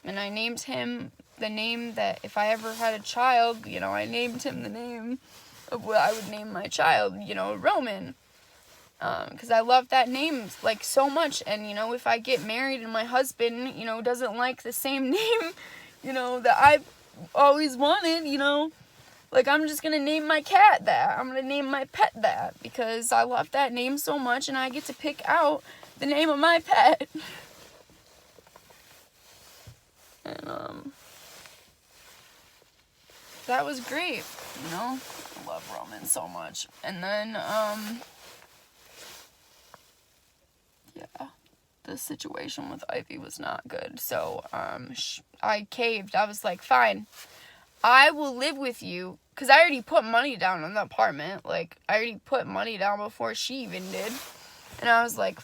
And I named him the name that if I ever had a child, you know, I named him the name of what I would name my child, you know, Roman. Because I love that name, like, so much. And, you know, if I get married and my husband, you know, doesn't like the same name, you know, that I've always wanted, you know, like, I'm just gonna name my cat that. I'm gonna name my pet that. Because I love that name so much and I get to pick out the name of my pet. And, that was great, you know. I love Roman so much. And then, yeah, the situation with Ivy was not good. So, I caved. I was like, fine, I will live with you. Because I already put money down on the apartment. Like, I already put money down before she even did. And I was like,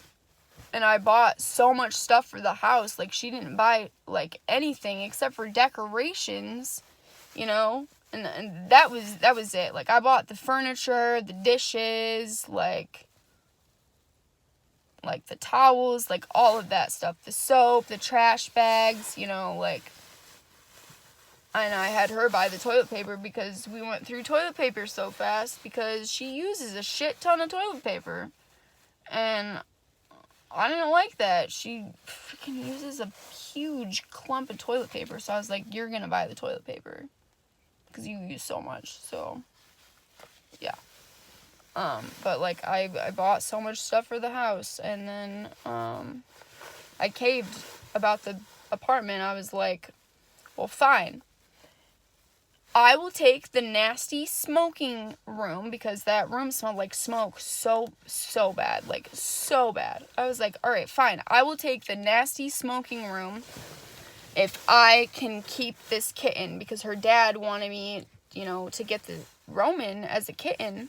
and I bought so much stuff for the house. Like, she didn't buy, like, anything except for decorations, you know? And that was it. Like, I bought the furniture, the dishes, like the towels, like, all of that stuff. The soap, the trash bags, you know, like... And I had her buy the toilet paper because we went through toilet paper so fast because she uses a shit ton of toilet paper. And I didn't like that. She freaking uses a huge clump of toilet paper. So I was like, you're gonna buy the toilet paper because you use so much. So, yeah. But, like, I bought so much stuff for the house. And then, I caved about the apartment. I was like, well, fine. I will take the nasty smoking room because that room smelled like smoke so bad. Like, so bad. I was like, alright, fine. I will take the nasty smoking room if I can keep this kitten because her dad wanted me, you know, to get the Roman as a kitten.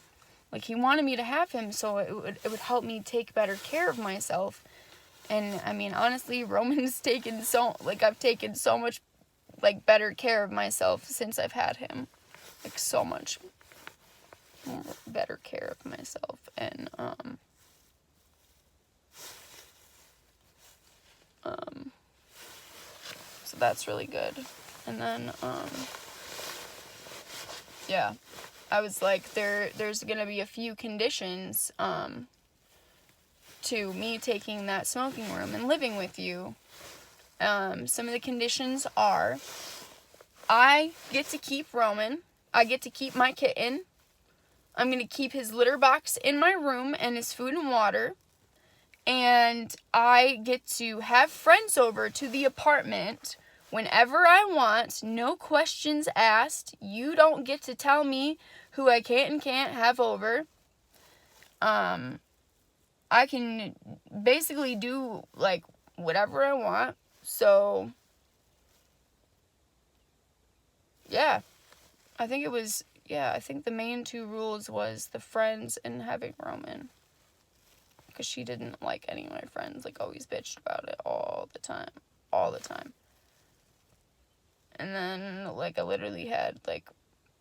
Like, he wanted me to have him so it would help me take better care of myself. And I mean, honestly, Roman's taken so, like, I've taken so much, like, better care of myself since I've had him. Like, so much more better care of myself. And, so that's really good. And then, yeah, I was like, there's gonna be a few conditions, to me taking that smoking room and living with you. Some of the conditions are, I get to keep Roman, I get to keep my kitten, I'm gonna keep his litter box in my room and his food and water, and I get to have friends over to the apartment whenever I want, no questions asked. You don't get to tell me who I can and can't have over. I can basically do, like, whatever I want. So, yeah. I think the main two rules was the friends and having Roman. Because she didn't like any of my friends, like, always bitched about it all the time. All the time. And then, like, I literally had, like,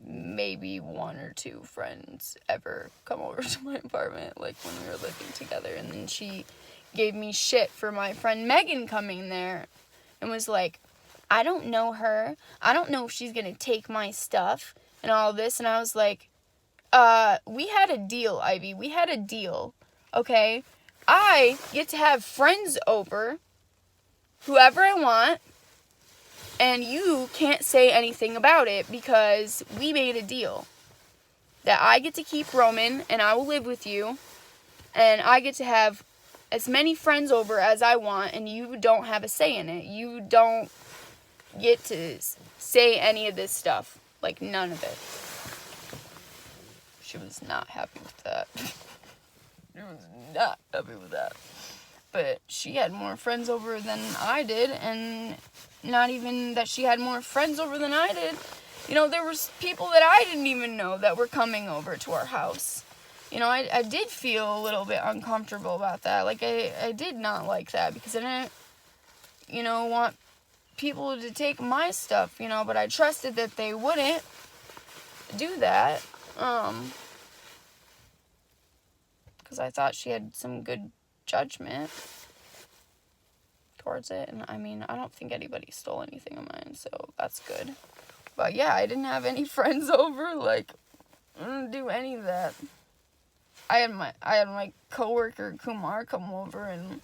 maybe one or two friends ever come over to my apartment, like, when we were living together. And then she gave me shit for my friend Megan coming there and was like, I don't know her. I don't know if she's gonna take my stuff and all this. And I was like, we had a deal, Ivy. We had a deal, okay? I get to have friends over, whoever I want, and you can't say anything about it because we made a deal that I get to keep Roman and I will live with you, and I get to have as many friends over as I want, and you don't have a say in it. You don't get to say any of this stuff. Like, none of it. She was not happy with that. She was not happy with that. But she had more friends over than I did, and not even that she had more friends over than I did. You know, there was people that I didn't even know that were coming over to our house. You know, I did feel a little bit uncomfortable about that. Like, I did not like that because I didn't, you know, want people to take my stuff, you know, but I trusted that they wouldn't do that. Because I thought she had some good judgment towards it. And I mean, I don't think anybody stole anything of mine, so that's good. But yeah, I didn't have any friends over. Like, I didn't do any of that. I had my coworker Kumar come over, and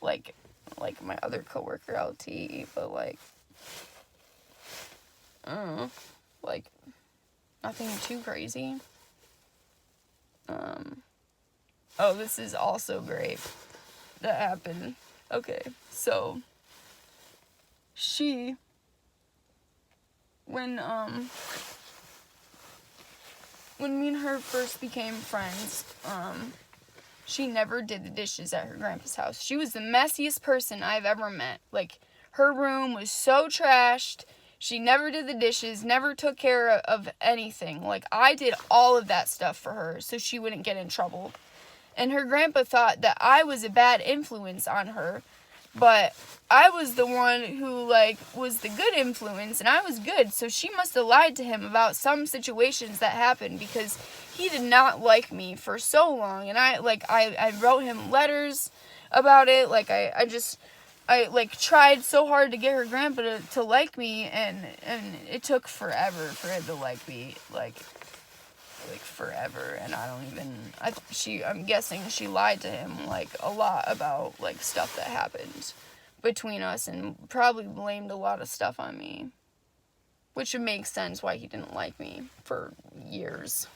like my other coworker LT, but like nothing too crazy. Oh, this is also great. That happened. Okay, so when me and her first became friends, she never did the dishes at her grandpa's house. She was the messiest person I've ever met. Like, her room was so trashed. She never did the dishes, never took care of anything. Like, I did all of that stuff for her so she wouldn't get in trouble. And her grandpa thought that I was a bad influence on her, but I was the one who, like, was the good influence, and I was good, so she must have lied to him about some situations that happened, because he did not like me for so long, and I wrote him letters about it. Like, I tried so hard to get her grandpa to like me, and it took forever for him to like me, like forever. And I'm guessing she lied to him, like, a lot about, like, stuff that happened between us, and probably blamed a lot of stuff on me, which would make sense why he didn't like me for years.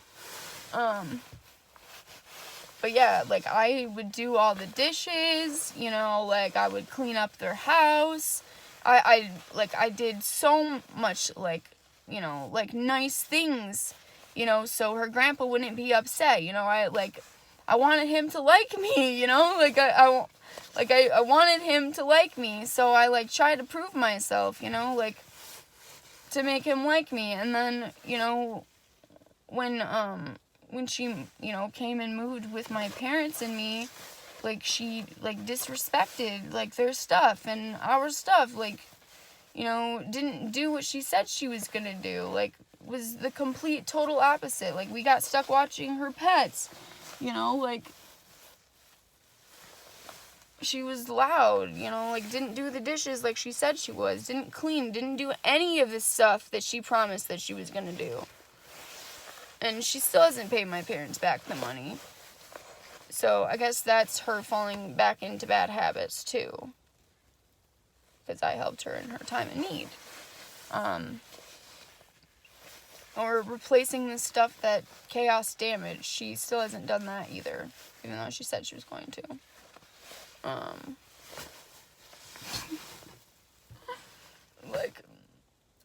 But yeah, like, I would do all the dishes, you know, like, I would clean up their house. I did so much, like, you know, like, nice things, you know, so her grandpa wouldn't be upset. You know, I wanted him to like me, you know, I wanted him to like me, so I, like, tried to prove myself, you know, like, to make him like me. And then, you know, when she, you know, came and moved with my parents and me, like, she, like, disrespected, like, their stuff and our stuff, like, you know, didn't do what she said she was gonna do, like, was the complete total opposite. Like, we got stuck watching her pets, you know, like, she was loud, you know, like, didn't do the dishes like she said she was, didn't clean, didn't do any of the stuff that she promised that she was gonna do. And she still hasn't paid my parents back the money. So I guess that's her falling back into bad habits too, because I helped her in her time of need. Or replacing the stuff that Chaos damaged. She still hasn't done that either, even though she said she was going to. Like,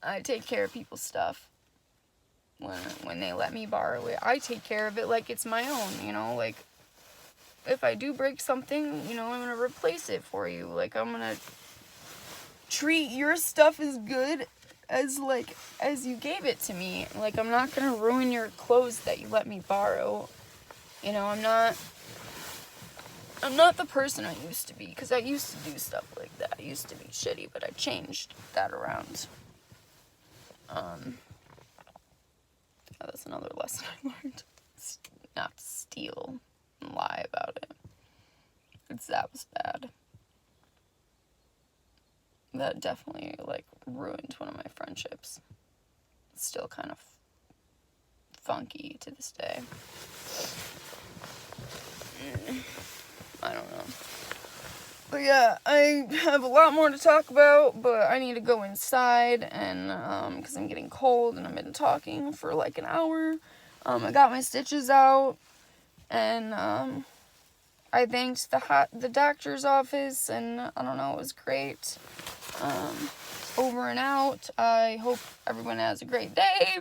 I take care of people's stuff when they let me borrow it. I take care of it like it's my own, you know, like, if I do break something, you know, I'm gonna replace it for you. Like, I'm gonna treat your stuff as good as, like, as you gave it to me. Like, I'm not gonna ruin your clothes that you let me borrow. You know, I'm not the person I used to be, because I used to do stuff like that. I used to be shitty, but I changed that around. That's another lesson I learned. Not to steal and lie about it. That was bad. That definitely, like, ruined one of my friendships. It's still kind of funky to this day. I don't know. But yeah, I have a lot more to talk about, but I need to go inside, and, because I'm getting cold, and I've been talking for, like, an hour. I got my stitches out, and, I thanked the doctor's office, and, I don't know, it was great. Over and out. I hope everyone has a great day.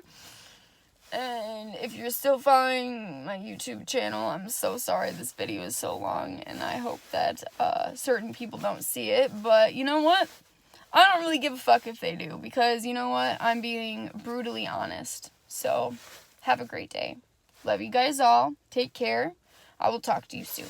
And if you're still following my YouTube channel, I'm so sorry this video is so long, and I hope that certain people don't see it, but you know what? I don't really give a fuck if they do, because you know what? I'm being brutally honest. So, have a great day. Love you guys all. Take care. I will talk to you soon.